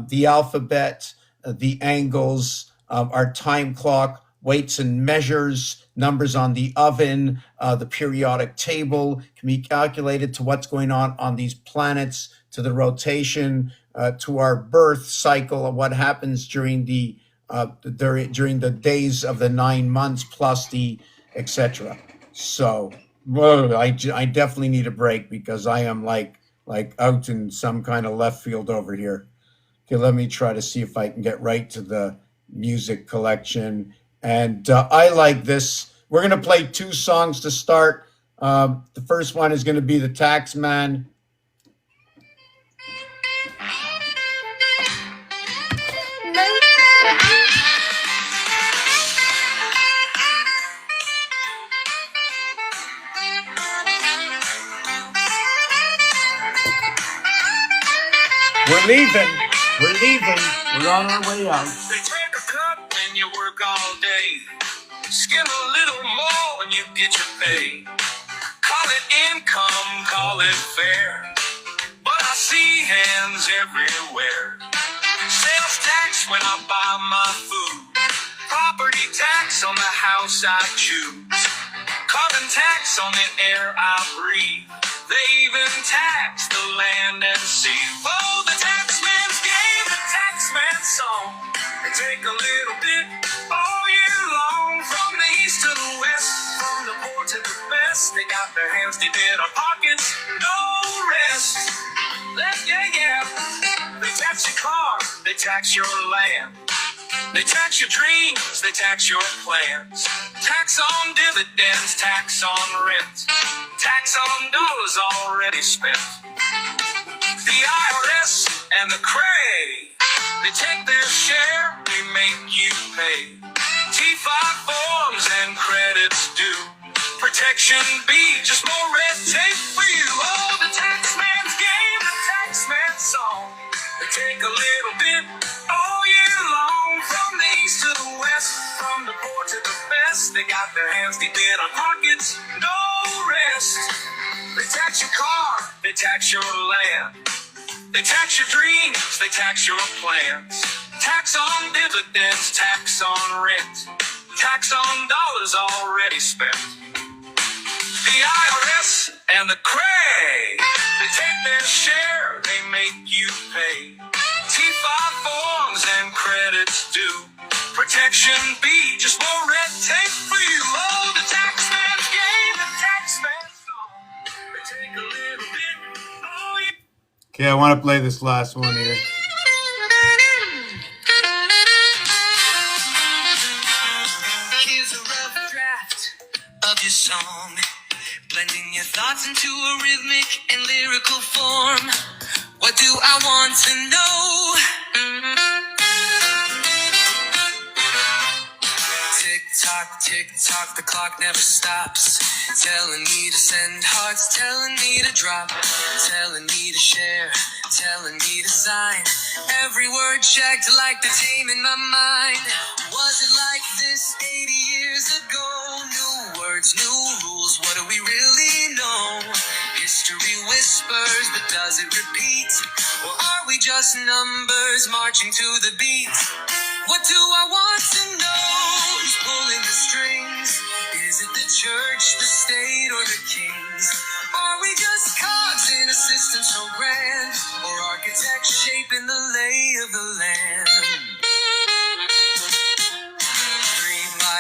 the alphabet, the angles, our time clock, weights and measures, numbers on the oven, the periodic table can be calculated to what's going on these planets, to the rotation, to our birth cycle, of what happens during the days of the 9 months, plus the etc. So I definitely need a break, because I am like out in some kind of left field over here. Okay, let me try to see if I can get right to the music collection. And I like this. We're going to play 2 songs to start. The first one is going to be The Tax Man. We're leaving. We're leaving. We're on our way out. They take a cut when you work all day. Skim a little more when you get your pay. Call it income, call it fair. But I see hands everywhere. Sales tax when I buy my food. Property tax on the house I choose. Carbon tax on the air I breathe. They even tax the land and sea. Oh, the taxman's game, the taxman's song. They take a little bit all year long. From the east to the west, from the poor to the best. They got their hands deep in our pockets, no rest. Yeah. They tax your car, they tax your land. They tax your dreams, they tax your plans. Tax on dividends, tax on rent. Tax on dollars already spent. The IRS and the Cray, they take their share, they make you pay. T5 forms and credits due. Protection B, just more red tape for you. Oh, the tax man They got their hands deep in our pockets, no rest. They tax your car, they tax your land. They tax your dreams, they tax your plans. Tax on dividends, tax on rent. Tax on dollars already spent. The IRS and the Cray, they take their share, they make you pay. T5 forms and credits due. Protection B, just more red tape for you. Oh, the taxman's game, the taxman's song. They take a little bit, oh yeah. Okay, I want to play this last one here. Here's a rough draft of your song, blending your thoughts into a rhythmic and lyrical form. What do I want to know? Tick tock, the clock never stops. Telling me to send hearts, telling me to drop, telling me to share, telling me to sign. Every word checked like the tame in my mind. Was it like this 80 years ago? New words, new rules, what do we really know? History whispers, but does it repeat? Or are we just numbers marching to the beat? What do I want to know? Who's pulling the strings? Is it the church, the state, or the kings? Are we just cogs in a system so grand? Or architects shaping the lay of the land?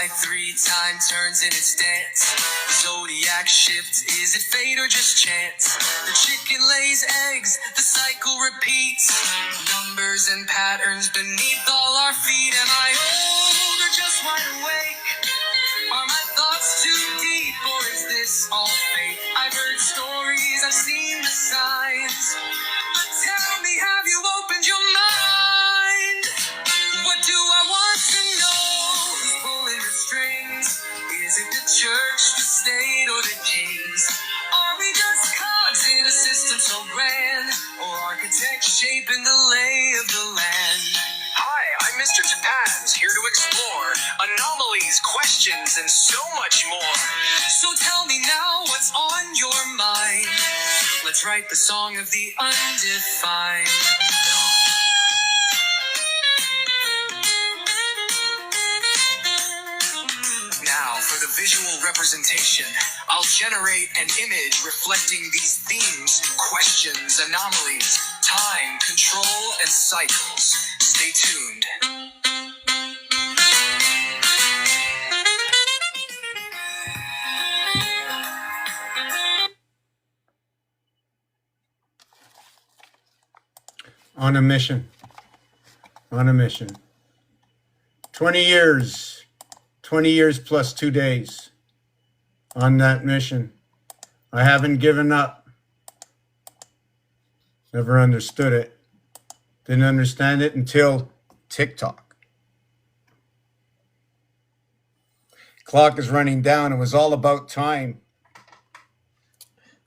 3 time turns in its dance. Zodiac shift, is it fate or just chance? The chicken lays eggs, the cycle repeats. Numbers and patterns beneath all our feet. Am I old or just wide awake? Are my thoughts too deep or is this all fake? I've heard stories, I've seen the signs, but tell me, have you opened your mind? What do I want to know? Who's pulling the strings? Is it the church, the state, or the kings? Are we just cogs in a system so grand? Or architects shaping the lay of the land? Hi, I'm Mr. Topaz, here to explore anomalies, questions, and so much more. So tell me now what's on your mind. Let's write the song of the undefined. Now, for the visual representation, I'll generate an image reflecting these themes, questions, anomalies, time, control, and cycles. Stay tuned. On a mission. On a mission. 20 years. 20 years plus 2 days on that mission. I haven't given up. Never understood it. Didn't understand it until TikTok. Clock is running down. It was all about time.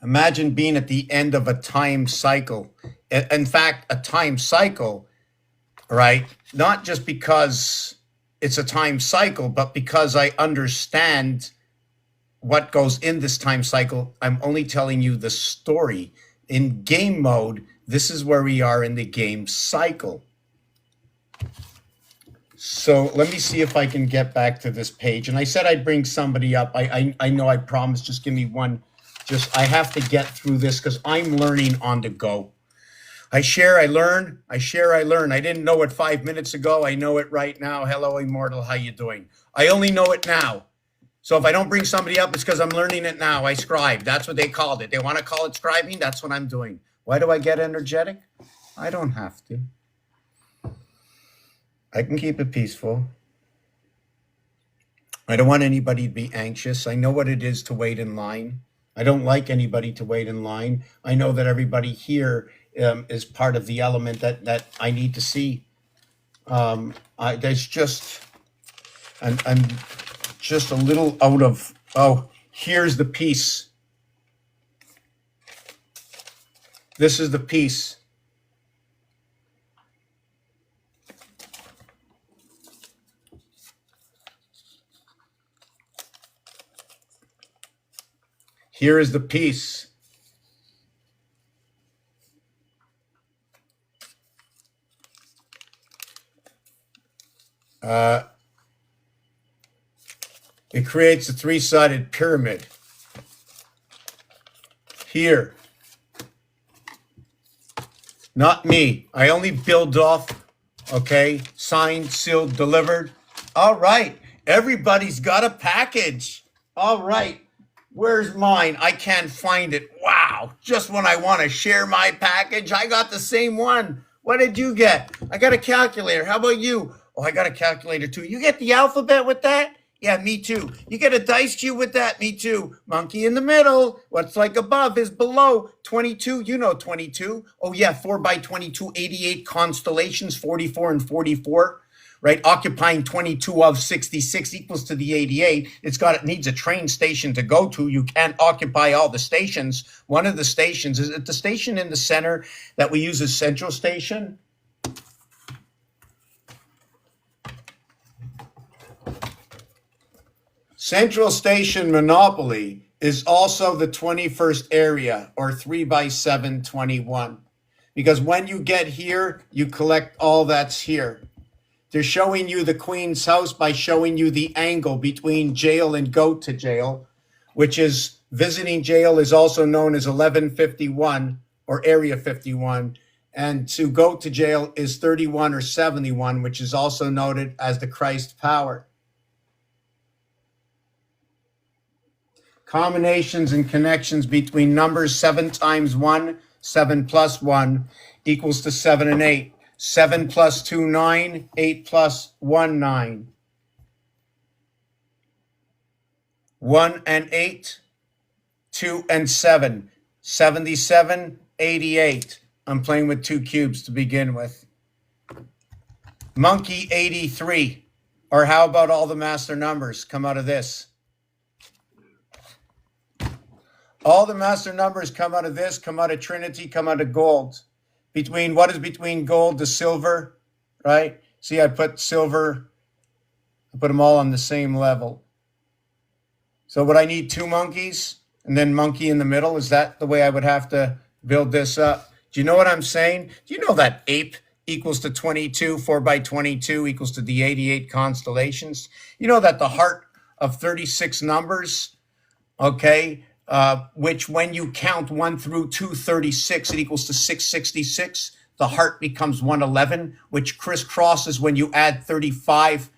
Imagine being at the end of a time cycle. In fact, a time cycle, right? Not just because it's a time cycle, but because I understand what goes in this time cycle. I'm only telling you the story. In game mode, this is where we are in the game cycle. So let me see if I can get back to this page. And I said I'd bring somebody up. I know I promised. Just give me one. I have to get through this because I'm learning on the go. I share, I learn. I share, I learn. I didn't know it 5 minutes ago. I know it right now. Hello, Immortal. How you doing? I only know it now. So if I don't bring somebody up, it's because I'm learning it now. I scribe. That's what they called it. They want to call it scribing. That's what I'm doing. Why do I get energetic? I don't have to. I can keep it peaceful. I don't want anybody to be anxious. I know what it is to wait in line. I don't like anybody to wait in line. I know that everybody here is part of the element that I need to see. There's just, I'm just a little out of, oh, here's the piece. This is the piece. Here is the piece. It creates a three-sided pyramid. Here. Not me. I only build off, okay? Signed, sealed, delivered. All right. Everybody's got a package. All right. Where's mine? I can't find it. Wow. Just when I want to share my package, I got the same one. What did you get? I got a calculator. How about you? Oh, I got a calculator too. You get the alphabet with that? Yeah, me too. You get a dice cube with that? Me too. Monkey in the middle. What's like above is below. 22, you know 22. Oh yeah, 4 by 22, 88 constellations, 44 and 44, right? Occupying 22 of 66 equals to the 88. It needs a train station to go to. You can't occupy all the stations. One of the stations, is it the station in the center that we use as Central Station? Central Station Monopoly is also the 21st area, or 3 by 721. Because when you get here, you collect all that's here. They're showing you the Queen's house by showing you the angle between jail and goat to jail, which is visiting jail is also known as 1151 or Area 51. And to goat to jail is 31 or 71, which is also noted as the Christ Power. Combinations and connections between numbers 7 times 1, 7 plus 1 equals to 7 and 8. 7 plus 2, 9, 8 plus 1, 9. 1 and 8, 2 and 7. 77, 88. I'm playing with 2 cubes to begin with. Monkey 83. Or how about all the master numbers come out of this? All the master numbers come out of this, come out of Trinity, come out of gold. What is between gold to silver, right? See, I put silver, I put them all on the same level. So would I need 2 monkeys and then monkey in the middle? Is that the way I would have to build this up? Do you know what I'm saying? Do you know that ape equals to 22, 4 by 22 equals to the 88 constellations? You know that the heart of 36 numbers, okay, which when you count 1 through 236, it equals to 666. The heart becomes 111, which crisscrosses when you add 35.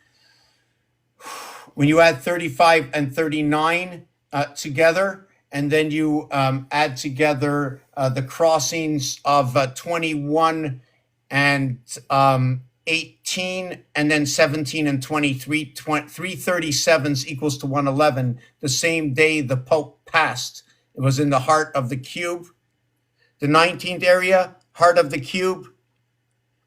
When you add 35 and 39 together, and then you add together the crossings of 21 and 18, and then 17 and 23, 337s equals to 111. The same day the Pope passed. It was in the heart of the cube. The 19th area, heart of the cube.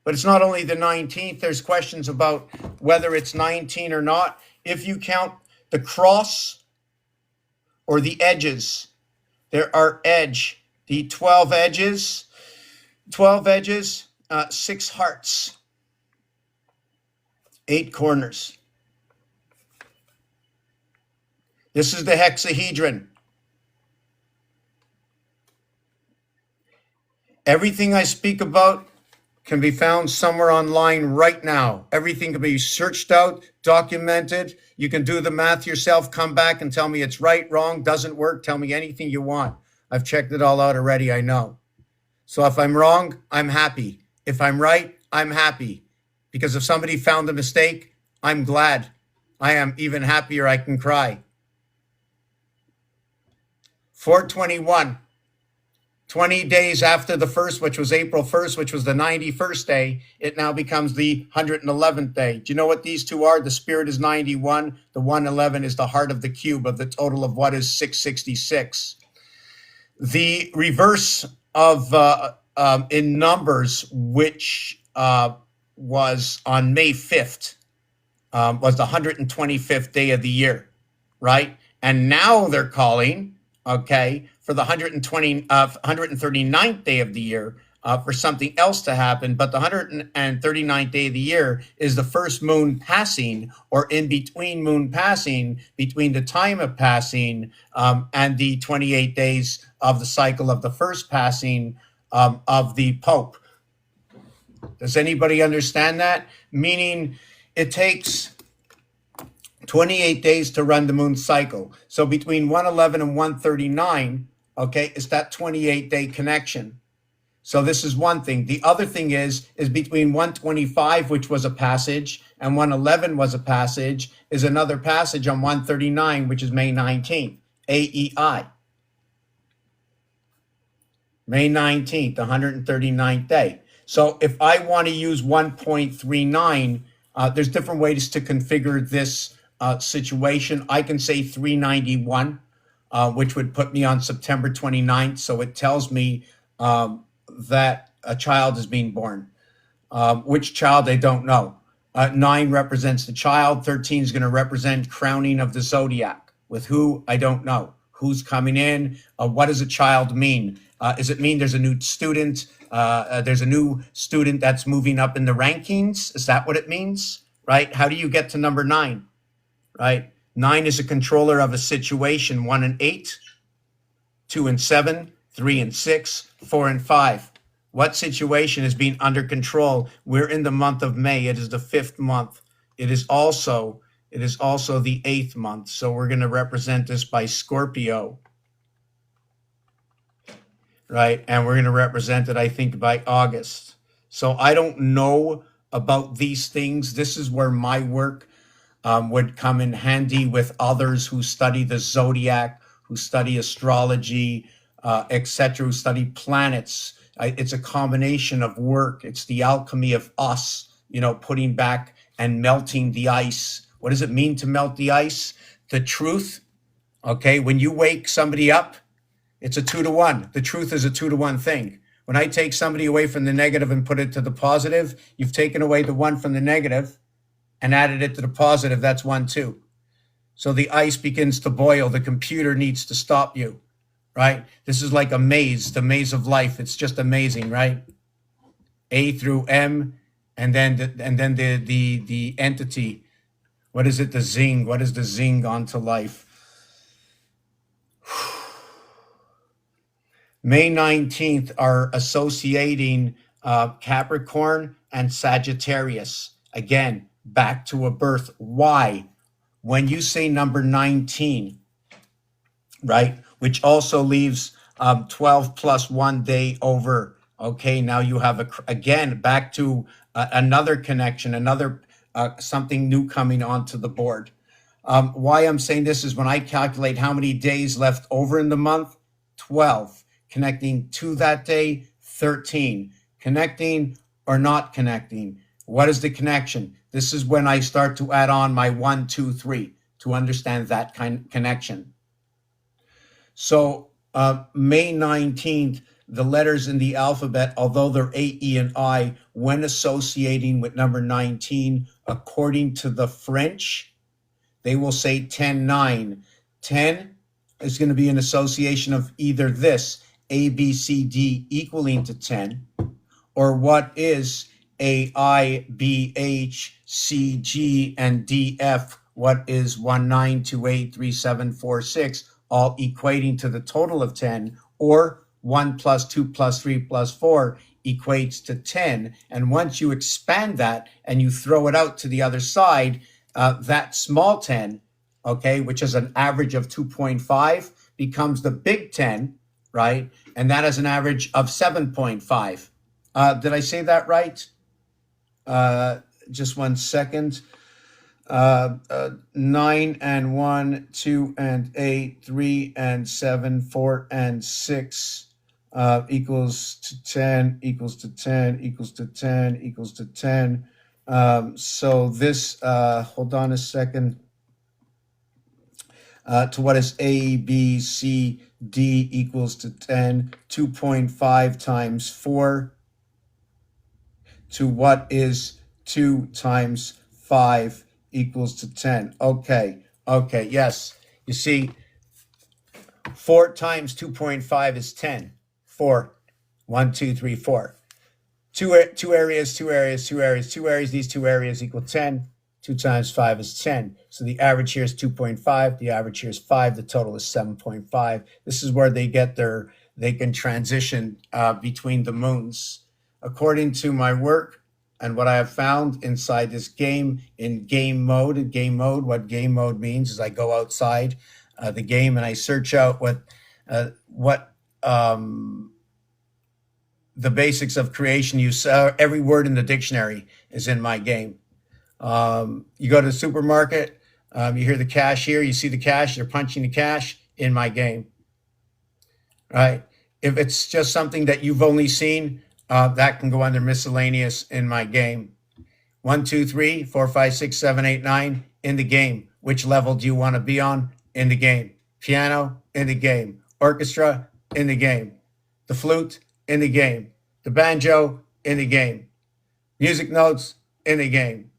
But it's not only the 19th. There's questions about whether it's 19 or not. If you count the cross or the edges, there are the 12 edges, 6 hearts, 8 corners. This is the hexahedron. Everything I speak about can be found somewhere online right now. Everything can be searched out, documented. You can do the math yourself, come back and tell me it's right, wrong, doesn't work. Tell me anything you want. I've checked it all out already, I know. So if I'm wrong, I'm happy. If I'm right, I'm happy. Because if somebody found a mistake, I'm glad. I am even happier I can cry. 421. 20 days after the first, which was April 1st, which was the 91st day, it now becomes the 111th day. Do you know what these two are? The spirit is 91. The 111 is the heart of the cube of the total of what is 666. The reverse of in numbers, which was on May 5th, was the 125th day of the year, right? And now they're calling, okay, for the 139th day of the year, for something else to happen, but the 139th day of the year is the first moon passing, or in between moon passing, between the time of passing and the 28 days of the cycle of the first passing of the Pope. Does anybody understand that? Meaning it takes 28 days to run the moon cycle. So between 111 and 139, okay, is that 28-day connection. So this is one thing. The other thing is between 125, which was a passage, and 111 was a passage, is another passage on 139, which is May 19th, AEI. May 19th, the 139th day. So if I want to use 1.39, there's different ways to configure this situation. I can say 391, which would put me on September 29th. So it tells me that a child is being born. Which child, I don't know. 9 represents the child. 13 is going to represent crowning of the zodiac. With who, I don't know. Who's coming in? What does a child mean? Does it mean there's a new student? There's a new student that's moving up in the rankings? Is that what it means? Right? How do you get to number 9? Right? 9 is a controller of a situation. 1 and 8, 2 and 7, 3 and 6, 4 and 5. What situation is being under control? We're in the month of May. It is the 5th month. It is also the 8th month. So we're going to represent this by Scorpio. Right? And we're going to represent it, I think, by August. So I don't know about these things. This is where my work would come in handy with others who study the zodiac, who study astrology, etc., who study planets. It's a combination of work. It's the alchemy of us, putting back and melting the ice. What does it mean to melt the ice? The truth. Okay, when you wake somebody up, it's a 2-to-1. The truth is a 2-to-1 thing. When I take somebody away from the negative and put it to the positive, you've taken away the 1 from the negative and added it to the positive. That's 1, 2. So the ice begins to boil. The computer needs to stop you, right? This is like a maze, the maze of life. It's just amazing, right? A through M, and then the entity. What is it? The zing. What is the zing onto life? May 19th are associating Capricorn and Sagittarius. Again, back to a birth. Why? When you say number 19, right, which also leaves 12 plus 1 day over. Okay, now you have, again, back to another connection, another something new coming onto the board. Why I'm saying this is when I calculate how many days left over in the month, 12. Connecting to that day, 13. Connecting or not connecting. What is the connection? This is when I start to add on my 1, 2, 3 to understand that kind of connection. So May 19th, the letters in the alphabet, although they're A, E, and I, when associating with number 19, according to the French, they will say 10, 9. 10 is going to be an association of either this, A, B, C, D equaling to 10, or what is A, I, B, H, C, G, and D, F, what is 1, 9, 2, 8, 3, 7, 4, 6, all equating to the total of 10, or 1 plus 2 plus 3 plus 4 equates to 10. And once you expand that and you throw it out to the other side, that small 10, okay, which is an average of 2.5, becomes the big 10, right? And that is an average of 7.5. Did I say that right? Just 1 second. 9 and 1, 2 and 8, 3 and 7, 4 and 6 equals to 10, equals to 10, equals to 10, equals to 10. So this, hold on a second, to what is A, B, C, D equals to 10, 2.5 times 4, to what is 2 times 5 equals to 10. Okay, yes. You see, 4 times 2.5 is 10. 4, 1, 2, 3, 4. Two areas, two areas, two areas, two areas. These two areas equal 10. 2 times 5 is 10. So the average here is 2.5. The average here is 5. The total is 7.5. This is where they can transition between the moons. According to my work and what I have found inside this game, in game mode, what game mode means is I go outside the game and I search out what the basics of creation. You saw every word in the dictionary is in my game. You go to the supermarket, you hear the cashier, you see the cash, they're punching the cash in my game, right? If it's just something that you've only seen, that can go under miscellaneous in my game. 1, 2, 3, 4, 5, 6, 7, 8, 9 in the game. Which level do you want to be on? In the game. Piano, in the game. Orchestra, in the game. The flute, in the game. The banjo, in the game. Music notes, in the game.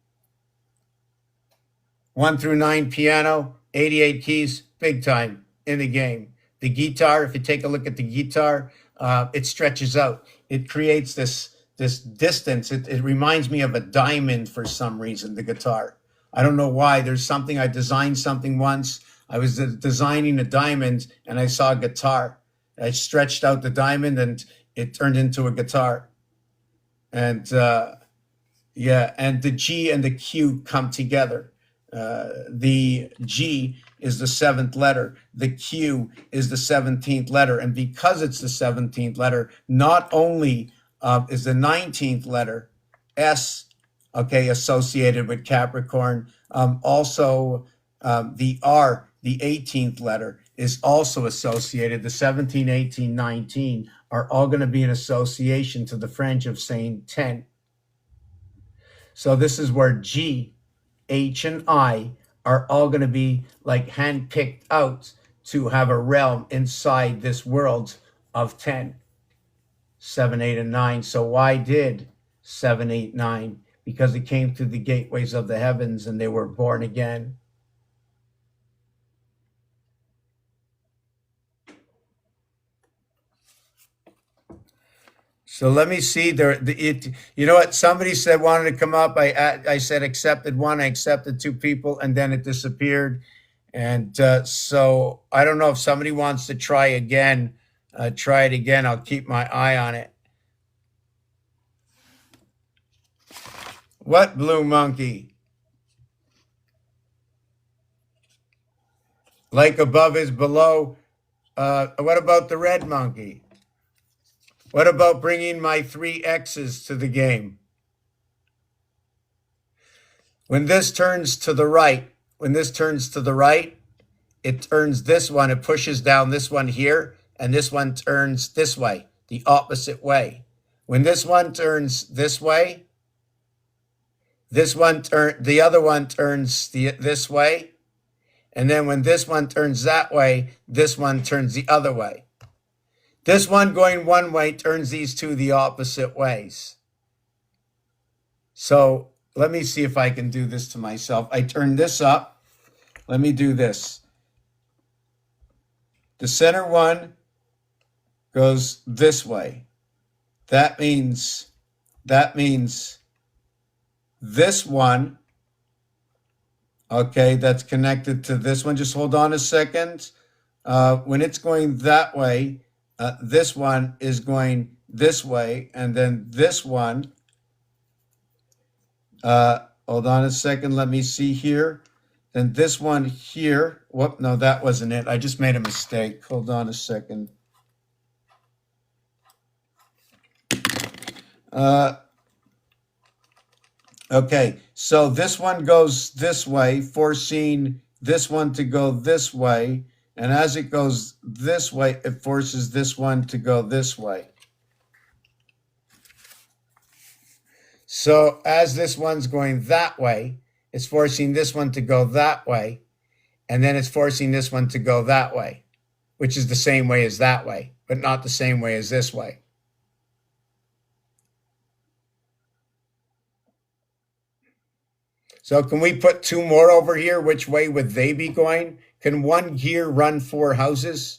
1 through 9 piano, 88 keys, big time, in the game. The guitar, if you take a look at the guitar, it stretches out. It creates this distance. It reminds me of a diamond for some reason, the guitar. I don't know why. There's something, I designed something once. I was designing a diamond and I saw a guitar. I stretched out the diamond and it turned into a guitar. And yeah, and the G and the Q come together. The G is the 7th letter. The Q is the 17th letter. And because it's the 17th letter, not only is the 19th letter, S, okay, associated with Capricorn, also the R, the 18th letter, is also associated. The 17, 18, 19 are all going to be an association to the French of saying 10. So this is where G, H, and I are all going to be like handpicked out to have a realm inside this world of 10. 7, 8, and 9. So why did 7, 8, 9? Because they came through the gateways of the heavens and they were born again. So let me see. You know what? Somebody said wanted to come up. I said accepted one. I accepted 2 people, and then it disappeared. And so I don't know if somebody wants to try again. Try it again. I'll keep my eye on it. What blue monkey? Like above is below. What about the red monkey? What about bringing my 3 X's to the game? When this turns to the right, it turns this one, it pushes down this one here, and this one turns this way, the opposite way. When this one turns this way, the other one turns this way, and then when this one turns that way, this one turns the other way. This one going one way turns these 2 the opposite ways. So let me see if I can do this to myself. I turn this up. Let me do this. The center one goes this way. That means this one, okay, that's connected to this one. Just hold on a second. When it's going that way, this one is going this way, and then this one, hold on a second, let me see here. Then this one here, whoop, no, that wasn't it. I just made a mistake. Hold on a second. Okay, so this one goes this way, forcing this one to go this way. And as it goes this way, it forces this one to go this way. So as this one's going that way, it's forcing this one to go that way. And then it's forcing this one to go that way, which is the same way as that way, but not the same way as this way. So can we put 2 more over here? Which way would they be going? Can one gear run 4 houses?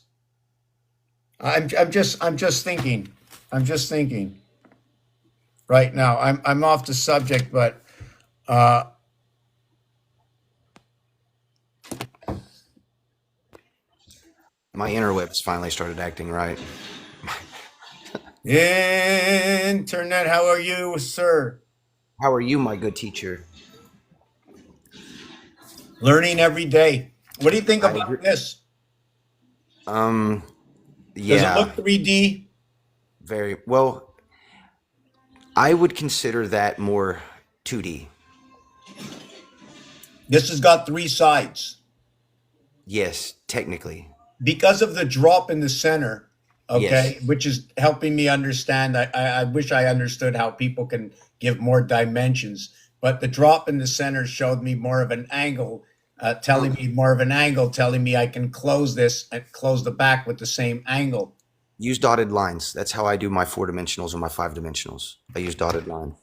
I'm just thinking. right now. I'm off the subject, but uh, My interwebs finally started acting right. internet, how are you, sir? How are you, my good teacher? Learning every day. What do you think I agree. about this? Um, Does it yeah, look 3D? very well. I would consider that more 2D. This has got three sides. Yes, technically. Because of the drop in the center, Yes. okay, which is helping me understand. I wish I understood how people can give more dimensions, but the drop in the center showed me more of an angle, telling Um, me more of an angle, telling me I can close this and close the back with the same angle. use dotted lines. That's how I do my 4 dimensionals or my 5 dimensionals. I use dotted line.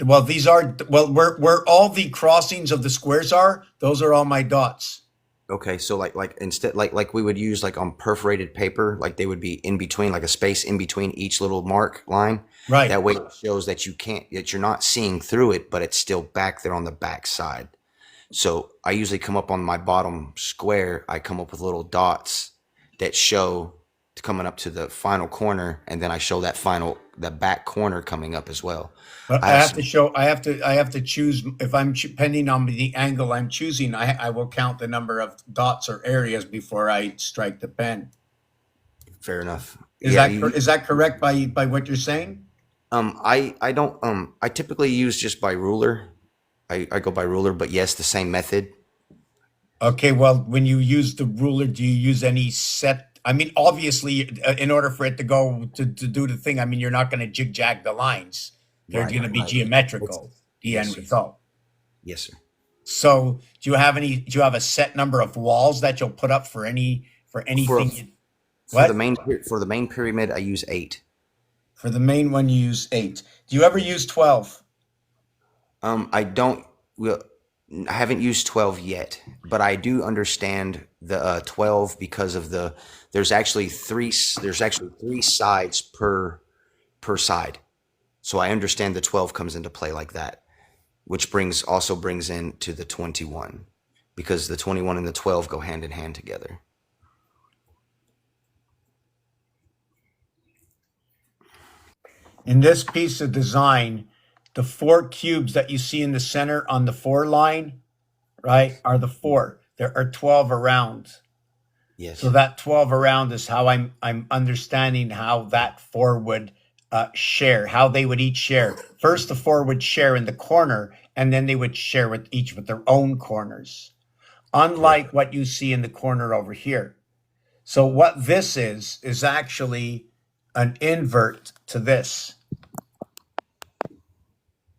Well, these are, well, where all the crossings of the squares are, those are all my dots. Okay, so like instead like we would use like on perforated paper, like they would be in between, like a space in between each little mark line. Right. That way it shows that you're not seeing through it, but it's still back there on the back side. So I usually come up on my bottom square, I come up with little dots that show coming up to the final corner, and then I show the back corner coming up as well. But I I have have to some show, I have to choose, if I'm depending on the angle I'm choosing, I will count the number of dots or areas before I strike the pen. fair enough. Yeah, you Is that correct by what you're saying? I don't I typically use just by ruler. I go by ruler, but yes, the same method. Okay, well, when you use the ruler, do you use any set? I mean, obviously, in order for it to go to do the thing, I mean, you're not going to jig jag the lines. They're Right, going to be right. It's, geometrical, the yes, end sir. result. Yes, sir. So, do you have a set number of walls that you'll put up for For a, anything? for the What? main for the main pyramid, I use 8. For the main one, you use 8. Do you ever use 12? I don't. Well, I haven't used 12 yet, but I do understand the 12 because of the. There's actually three. There's actually 3 sides per side, so I understand the 12 comes into play like that, which also brings in to the 21, because the 21 and the 12 go hand in hand together. In this piece of design, the 4 cubes that you see in the center on the 4 line, right, are the 4. There are 12 around. So Yes. that 12 around is how I'm understanding how that 4 would share, how they would each share. First, the 4 would share in the corner, and then they would share with each with their own corners, Correct. unlike what you see in the corner over here. So what this is actually an invert to this.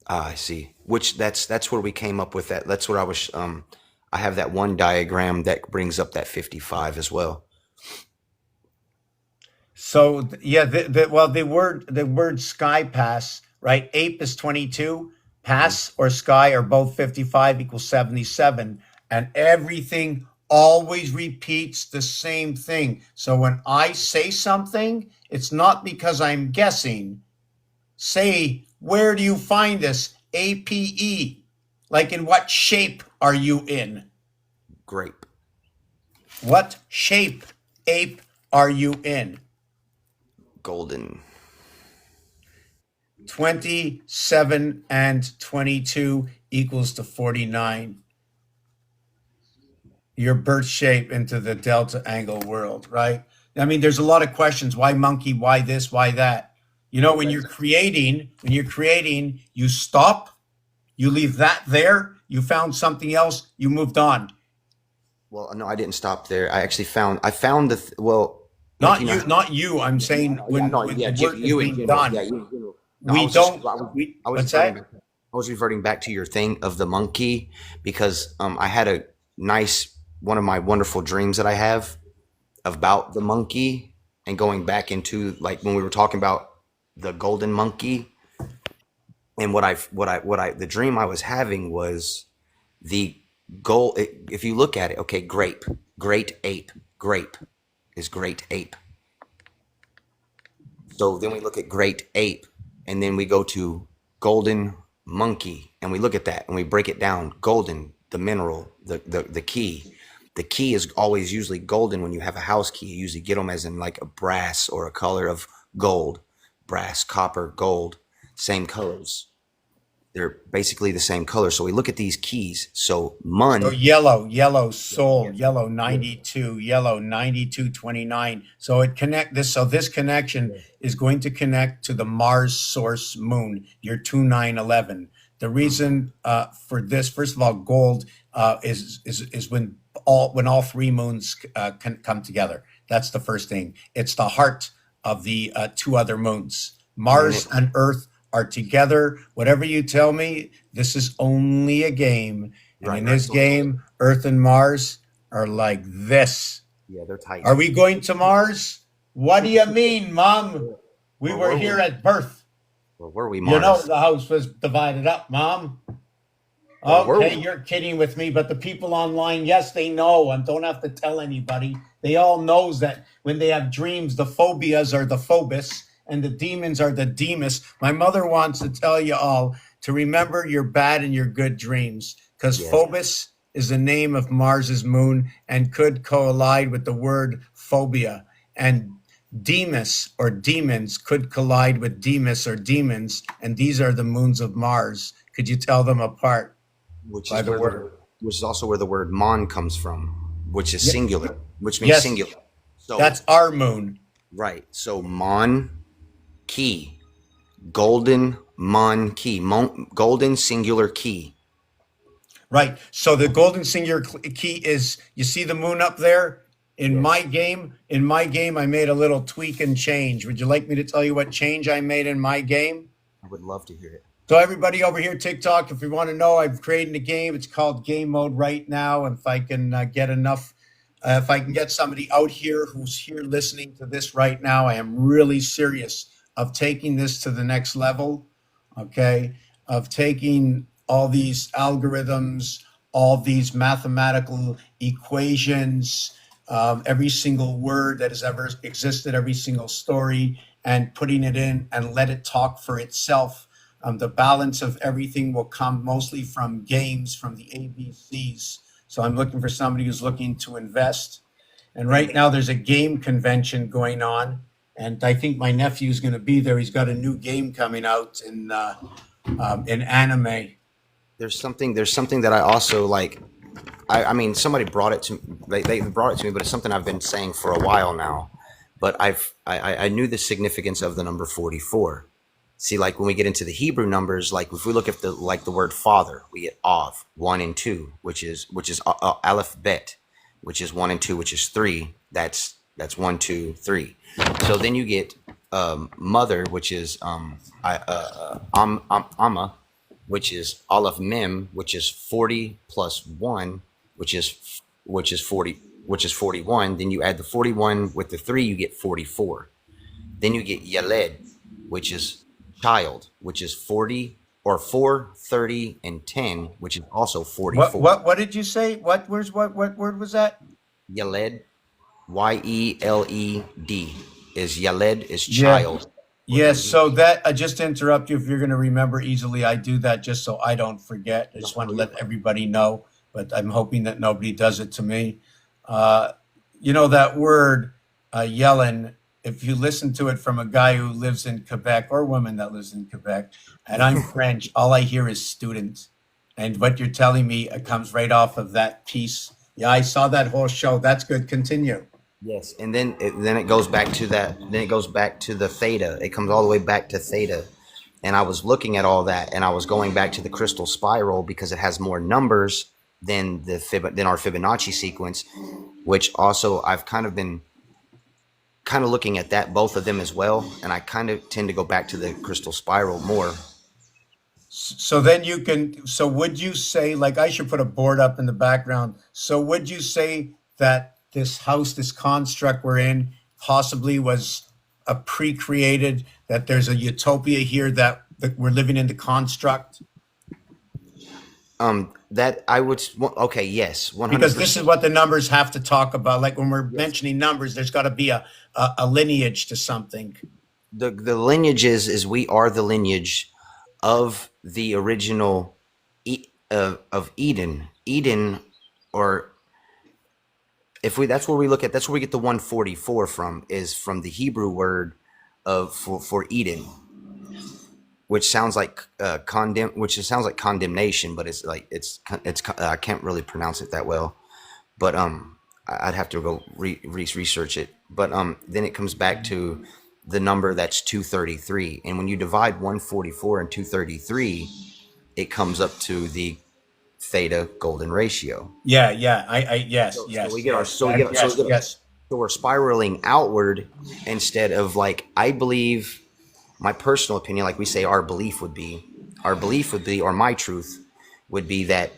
Ah, I see. Which that's where we came up with that. That's what I was. I have that one diagram that brings up that 55 as well. So yeah, well, the word sky pass, right? Ape is 22. Mhm. Pass or sky are both 55 equals 77, and everything always repeats the same thing. So when I say something, it's not because I'm guessing. Say, where do you find this? APE. Like, in what shape are you in? Grape. What shape, ape, are you in? Golden. 27 and 22 equals to 49. Your birth shape into the delta angle world, right? I mean, there's a lot of questions. Why monkey? Why this? Why that? You know, That's when you're creating, you stop, you leave that there, you found something else, you moved on. well. No, I didn't stop there. I found well, like Not you, not you. I'm Yeah, yeah, saying no, yeah, when no, when yeah, the work is you in being general. Yeah, done, you in general. No, we don't. We I was what's reverting that? back. I was reverting back to your thing of the monkey because I had a nice one of my wonderful dreams that I have about the monkey and going back into like when we were talking about the golden monkey and the dream I was having was the goal. If you look at it, okay, great ape, grape is great ape. So then we look at great ape. and then we go to golden monkey, and we look at that and we break it down. Golden, the mineral, the key. The key is always usually golden. When you have a house key, you usually get them as in like a brass or a color of gold, brass, copper, gold, same colors. They're basically the same color. So we look at these keys. So mun. So yellow, soul, yellow 92, yellow 9229. So it connect this. So this connection is going to connect to the Mars source moon, your 2911. The reason for this, first of all, gold is when all three moons can come together. That's the first thing. It's the heart of the two other moons. Mars and Earth are together. Whatever you tell me, this is only a game. And in this game, Earth and Mars are like this. Yeah, they're tight. Are we going to Mars? What do you mean, Mom? We were here at birth. Where were we, Mars? You know the house was divided up, Mom. Okay, you're kidding with me, but the people online, yes, they know, and don't have to tell anybody. They all knows that when they have dreams, the phobias are the phobos, and the demons are the demas. My mother wants to tell you all to remember your bad and your good dreams, because phobos is the name of Mars's moon and could collide with the word phobia. And Demas or demons could collide with Demas or demons, and these are the moons of Mars. Could you tell them apart? Which is also where the word mon comes from, which is singular, which means Yes. singular. So That's our moon. right. So mon key, golden mon key, golden singular key. Right. So the golden singular key is, you see the moon up there? In my game, I made a little tweak and change. Would you like me to tell you what change I made in my game? I would love to hear it. So everybody over here, TikTok, if you want to know, I've created a game. It's called Game Mode right now. If I can if I can get somebody out here who's here listening to this right now, I am really serious of taking this to the next level, okay? Of taking all these algorithms, all these mathematical equations, every single word that has ever existed, every single story, and putting it in and let it talk for itself. The balance of everything will come mostly from games, from the ABCs. So I'm looking for somebody who's looking to invest. And right now there's a game convention going on, and I think my nephew's going to be there. He's got a new game coming out in anime. There's something that I also like. I mean, somebody brought it to they brought it to me, but it's something I've been saying for a while now. But I knew the significance of the number 44. See, like when we get into the Hebrew numbers, like if we look at the word father, we get Av, 1 and 2, which is Aleph Bet, which is 1 and 2, which is 3. That's 1, 2, 3. So then you get mother, which is Amma, which is Aleph Mem, which is 40 plus 1, which is 40, which is 41. Then you add the 41 with the 3, you get 44. Then you get Yaled, which is child, which is 40 or 4, 30, and 10, which is also 44. What did you say? What word was that? Yaled, Yeled is Yaled is child. Yes, so that, just to interrupt you, if you're going to remember easily, I do that just so I don't forget. I just want to let everybody know, but I'm hoping that nobody does it to me. You know, that word, yellen, if you listen to it from a guy who lives in Quebec or a woman that lives in Quebec, and I'm French, all I hear is student. And what you're telling me comes right off of that piece. Yeah, I saw that whole show. That's good. Continue. Yes, and then it goes back to that. Then it goes back to the theta. It comes all the way back to theta. And I was looking at all that, and I was going back to the crystal spiral because it has more numbers than our Fibonacci sequence, which also I've kind of been looking at that, both of them as well, and I kind of tend to go back to the crystal spiral more. So then you can, so would you say, like I should put a board up in the background, so would you say that this house, this construct we're in, possibly was a pre-created, that there's a utopia here that we're living in the construct? That I would, okay, yes, 100%. Because this is what the numbers have to talk about. Like when we're mentioning numbers, there's got to be a lineage to something. the lineage is we are the lineage of the original of Eden. Eden, or if we that's where we look at, that's where we get the 144 from, is from the Hebrew word of for Eden, which sounds like sounds like condemnation, but it's like it's I can't really pronounce it that well, but I'd have to go research it. But then it comes back to the number that's 233, and when you divide 144 and 233, it comes up to the theta golden ratio. Yeah, yeah. Yes, So we yes, get our yes, yes, yes. so we're spiraling outward instead of, like, I believe, my personal opinion, like we say, our belief would be, or my truth would be, that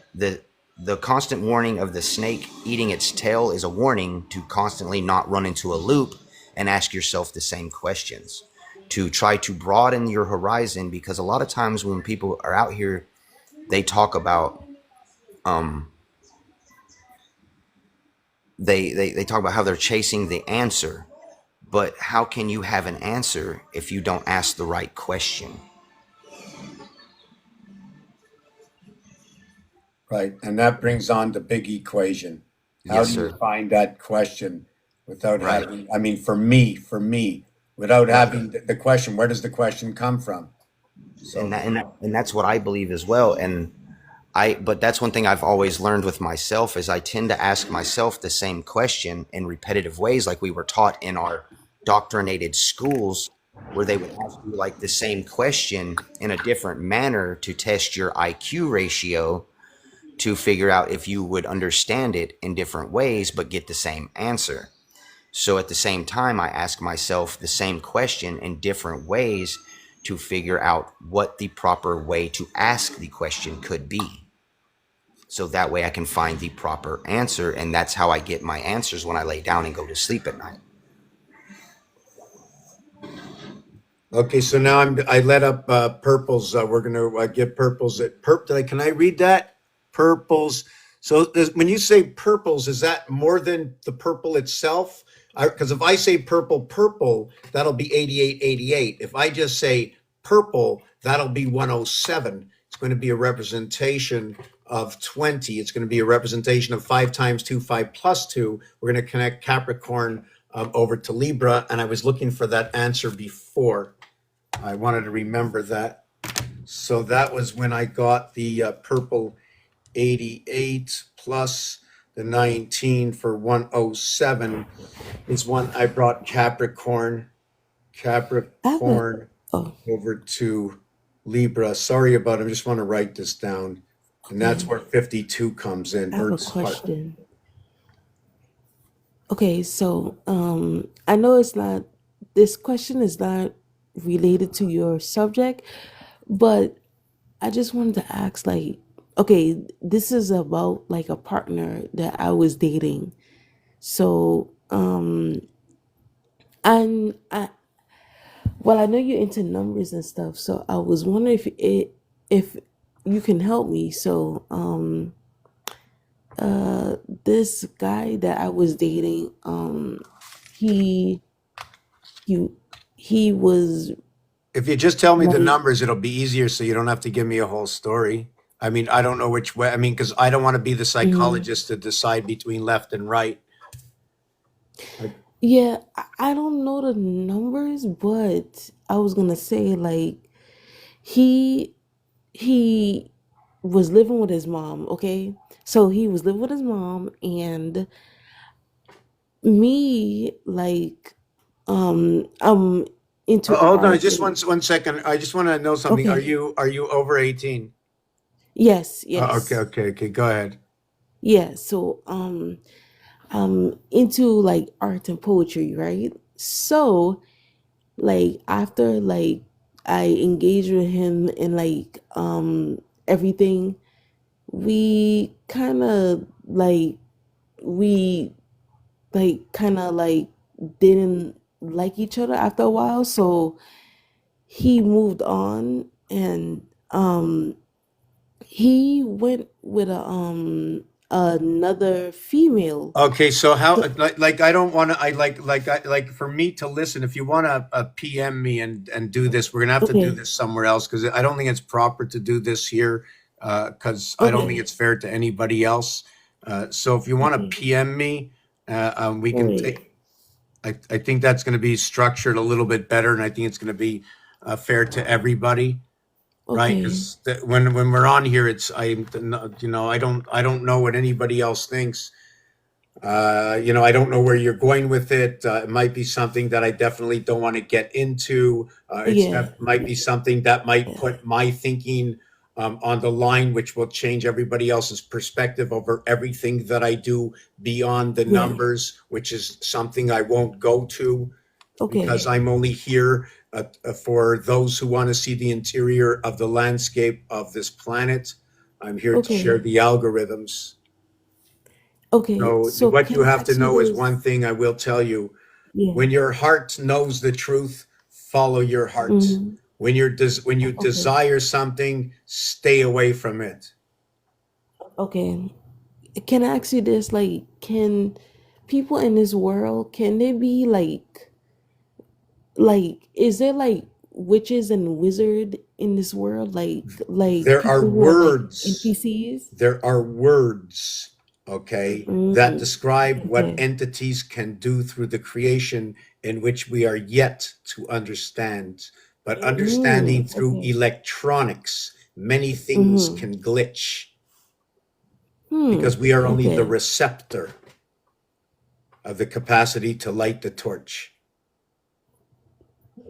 the constant warning of the snake eating its tail is a warning to constantly not run into a loop and ask yourself the same questions, to try to broaden your horizon. Because a lot of times when people are out here, they talk about they talk about how they're chasing the answer, but how can you have an answer if you don't ask the right question? Right. And that brings on the big equation. How Yes, do you sir. find that question without Right. having, I mean, for me, without Right. having the question, where does the question come from? So, And that's what I believe as well. And but that's one thing I've always learned with myself, is I tend to ask myself the same question in repetitive ways, like we were taught in our doctrinated schools, where they would ask you like the same question in a different manner to test your IQ ratio, to figure out if you would understand it in different ways but get the same answer. So at the same time, I ask myself the same question in different ways to figure out what the proper way to ask the question could be. So that way I can find the proper answer. And that's how I get my answers when I lay down and go to sleep at night. okay, so now I let up purples. We're going to get purples at can I read that? Purples. So when you say purples, is that more than the purple itself? Because if I say purple, purple, that'll be 88, 88. If I just say purple, that'll be 107. It's going to be a representation of 20. It's going to be a representation of 5 times 2, 5 plus 2. We're going to connect Capricorn over to Libra. And I was looking for that answer before. I wanted to remember that. So that was when I got the purple 88 plus the 19 for 107 is one I brought I have a Capricorn oh, over to Libra. Sorry about it. I just want to write this down. And that's okay. where 52 comes in. I have a Hertz. question. Okay, so I know it's not this question is not related to your subject, but I just wanted to ask, like, okay, this is about like a partner that I was dating. So and I well, I know you're into numbers and stuff, so I was wondering if you can help me. So this guy that I was dating, he he he was If you just tell me the like numbers, it'll be easier so you don't have to give me a whole story. I mean, I don't know which way. I mean, because I don't want to be the mm, psychologist to decide between left and right. I- yeah, I don't know the numbers, but I was gonna say, like, he he was living with his mom, okay? So he was living with his mom, and me, like, I'm into Hold on, art just and 1 second. I just want to know something. Are okay. you over 18? Yes, Okay, yes. okay, okay. Go ahead. Yeah, so I'm into like art and poetry, right? So like after like I engage with him and like everything, we kind of we kind of like didn't like each other after a while, so he moved on, and he went with another female. Okay, so how So, like I don't want to I like for me to listen. If you want to PM me and do this, we're gonna have to do okay, this somewhere else because I don't think it's proper to do this here because I don't think okay, it's fair to anybody else. So if you want to okay, PM me, we can right, take. I think that's going to be structured a little bit better, and I think it's going to be fair to everybody, right? okay, Because when we're on here, it's I don't know what anybody else thinks. I don't know where you're going with it. It might be something that I definitely don't want to get into. yeah, Might be something that might yeah, put my thinking on the line, which will change everybody else's perspective over everything that I do beyond the yeah, numbers, which is something I won't go to because okay, I'm only here for those who want to see the interior of the landscape of this planet. I'm here to share okay, the algorithms. okay. So So what can you I have to ask you know is one this? thing I will tell you. Yeah. When your heart knows the truth, follow your heart. Mm-hmm. When you Okay. desire something, stay away from it. Okay. Can I ask you this? Like, can people in this world can they be like is there like witches and wizard in this world? Like There are people who are like words. NPCs? There are words, okay, that Mm, describe what okay. entities can do through the creation in which we are yet to understand. But understanding through Okay. electronics, many things Mm-hmm. can glitch Hmm. because we are only the Okay. receptor of the capacity to light the torch.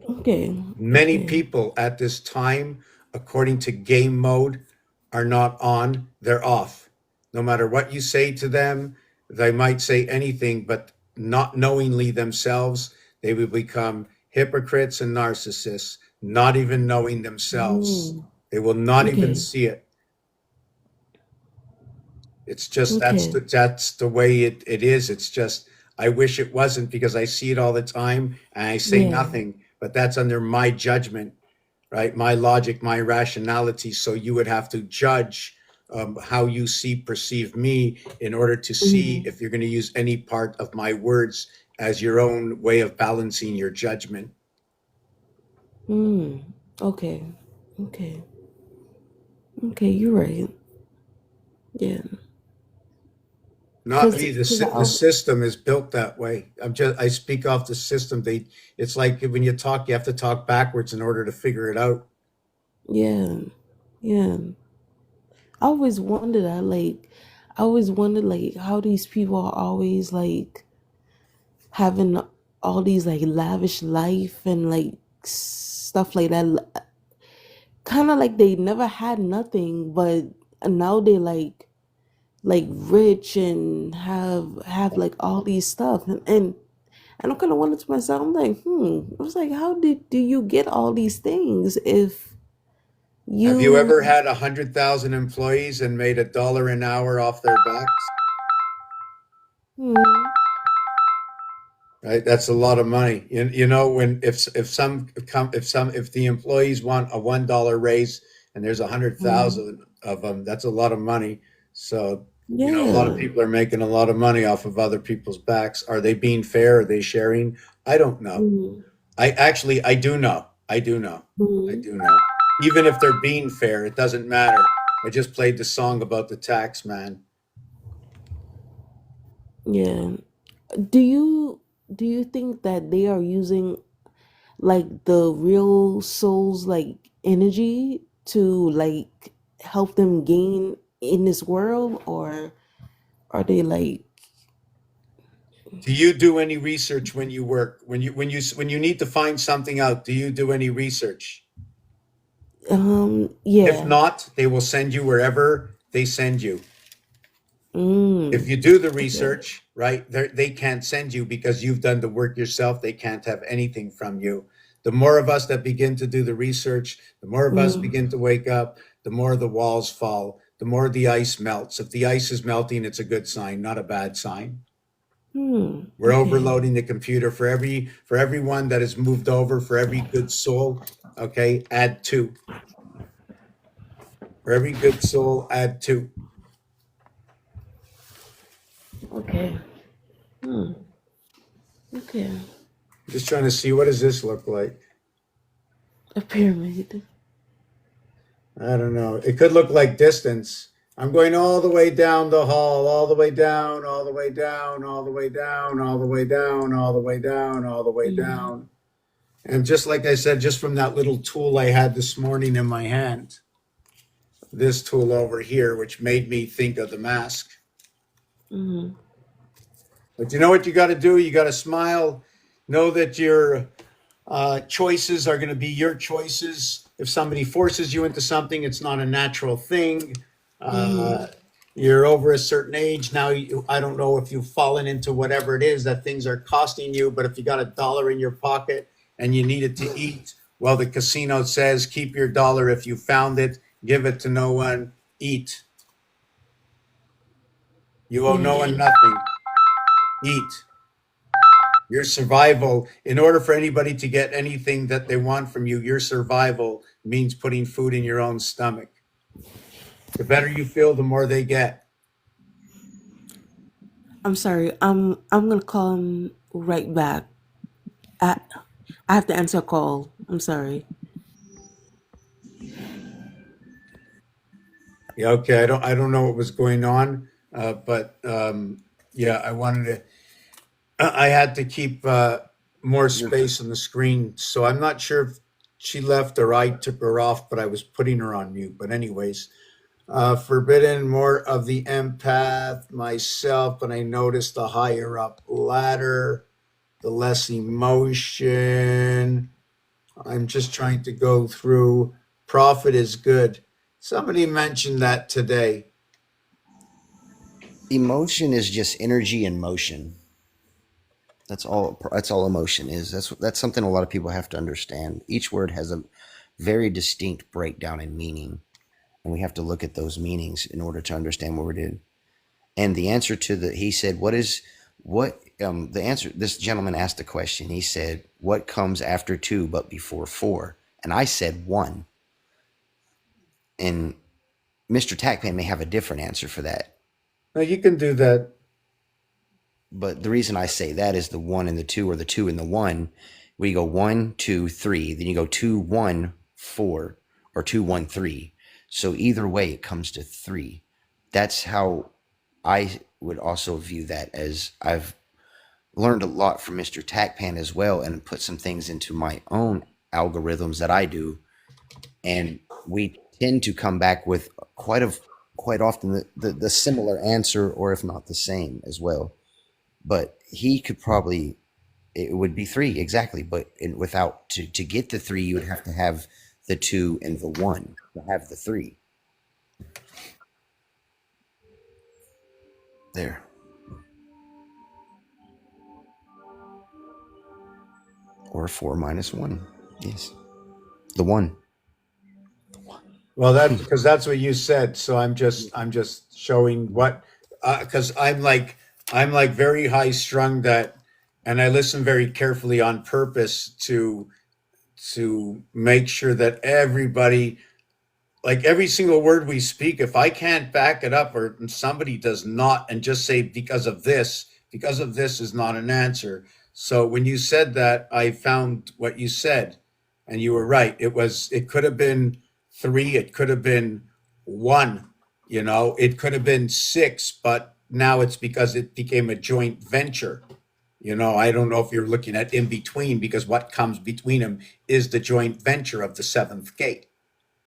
Okay. Many Okay. people at this time, according to game mode, are not on, they're off. No matter what you say to them, they might say anything, but not knowingly themselves, they will become hypocrites and narcissists, not even knowing themselves. Mm, They will not even okay. see it. It's just Okay. that's the way it is. It's just I wish it wasn't because I see it all the time and I say Yeah. nothing, but that's under my judgment, right? My logic, my rationality. So you would have to judge how you perceive me in order to see Mm-hmm. if you're going to use any part of my words as your own way of balancing your judgment. Mm. Okay. Okay. Okay, you're right. Yeah. Not me. Cause The I system is built that way. I speak off the system. It's like when you talk, you have to talk backwards in order to figure it out. yeah. Yeah. I always wondered that I always wondered like how these people are always like having all these like lavish life and like stuff like that. Kind of like they never had nothing, but now they like rich and have like all these stuff and I'm kind of wondering to myself, I'm like, I was like, how did do you get all these things if Have you ever you had 100,000 employees and made $1 an hour off their backs? hmm, Right, that's a lot of money. You know when if the employees want a $1 raise and there's a hundred hmm, thousand of them, that's a lot of money. So a lot of yeah, people are making a lot of money off of other people's backs. Are they being fair? Are they sharing? I don't know. hmm, I do know. I do know. I hmm, do know. Even if they're being fair, it doesn't matter. I just played the song about the tax man. yeah. Do you think that they are using like the real soul's like energy to like help them gain in this world, or are they like Do you do any research when you work? When you need to find something out, do you do any research? If yeah, not, they will send you wherever they send you. If mm, you do the okay, research, right, they can't send you because you've done the work yourself. They can't have anything from you. The more of us that begin to do the research, the more of us mm, begin to wake up, the more the walls fall, the more the ice melts. If the ice is melting, it's a good sign, not a bad sign. We're okay, overloading the computer for everyone that is moved over, for every good soul. Okay, add two. For every good soul, add two. Okay. Hmm. Okay. Just trying to see, what does this look like? A pyramid. I don't know. It could look like distance. I'm going all the way down the hall, all the way down, all the way down, all the way down, all the way down, all the way down, all the way Mm-hmm. down. And just like I said, just from that little tool I had this morning in my hand, this tool over here, which made me think of the mask. Mm-hmm. But you know what you got to do? You got to smile. Know that your choices are going to be your choices. If somebody forces you into something, it's not a natural thing. Mm-hmm. Uh, you're over a certain age now. I don't know if you've fallen into whatever it is that things are costing you, but if you got $1 in your pocket and you need it to eat, well, the casino says keep your dollar if you found it, give it to no one, eat. You owe no Yeah. one nothing. Eat. Your survival, in order for anybody to get anything that they want from you, your survival means putting food in your own stomach. The better you feel, the more they get. I'm sorry. I'm gonna call him right back. I I have to answer a call. I'm sorry. Yeah, okay. I don't know what was going on, but yeah, I had to keep more You're space on the screen. So I'm not sure if she left or I took her off, but I was putting her on mute. But anyways, forbidden more of the empath myself, but I noticed the higher up ladder, the less emotion. I'm just trying to go through. Profit is good. Somebody mentioned that today. emotion is just energy and motion. That's all. That's all emotion is. That's something a lot of people have to understand. Each word has a very distinct breakdown in meaning, and we have to look at those meanings in order to understand what we're doing. And the answer to the he said, "What is what?" The answer. This gentleman asked the question. He said, "What comes after two but before four?" And I said one. And Mr. Tackpan may have a different answer for that. Now you can do that. But the reason I say that is the one and the two, or the two and the one. We go 1, 2, 3. Then you go 2, 1, 4, or 2, 1, 3. So either way, it comes to 3. That's how I would also view that, as I've learned a lot from Mr. Tackpan as well, and put some things into my own algorithms that I do. And we tend to come back with quite often the similar answer, or if not the same as well. But he could probably, it would be 3 exactly, but without, to get the 3 you would have to have the 2 and the 1 to have the 3 there. Or 4 minus 1. Yes, the 1. Well, that's because that's what you said. So I'm just showing what, because I'm like very high strung, that, and I listen very carefully on purpose to make sure that everybody, like every single word we speak, if I can't back it up or somebody does not, and just say because of this is not an answer. So when you said that, I found what you said, and you were right. It could have been 3, it could have been 1, it could have been 6, but now it's because it became a joint venture. I don't know if you're looking at in between, because what comes between them is the joint venture of the seventh gate.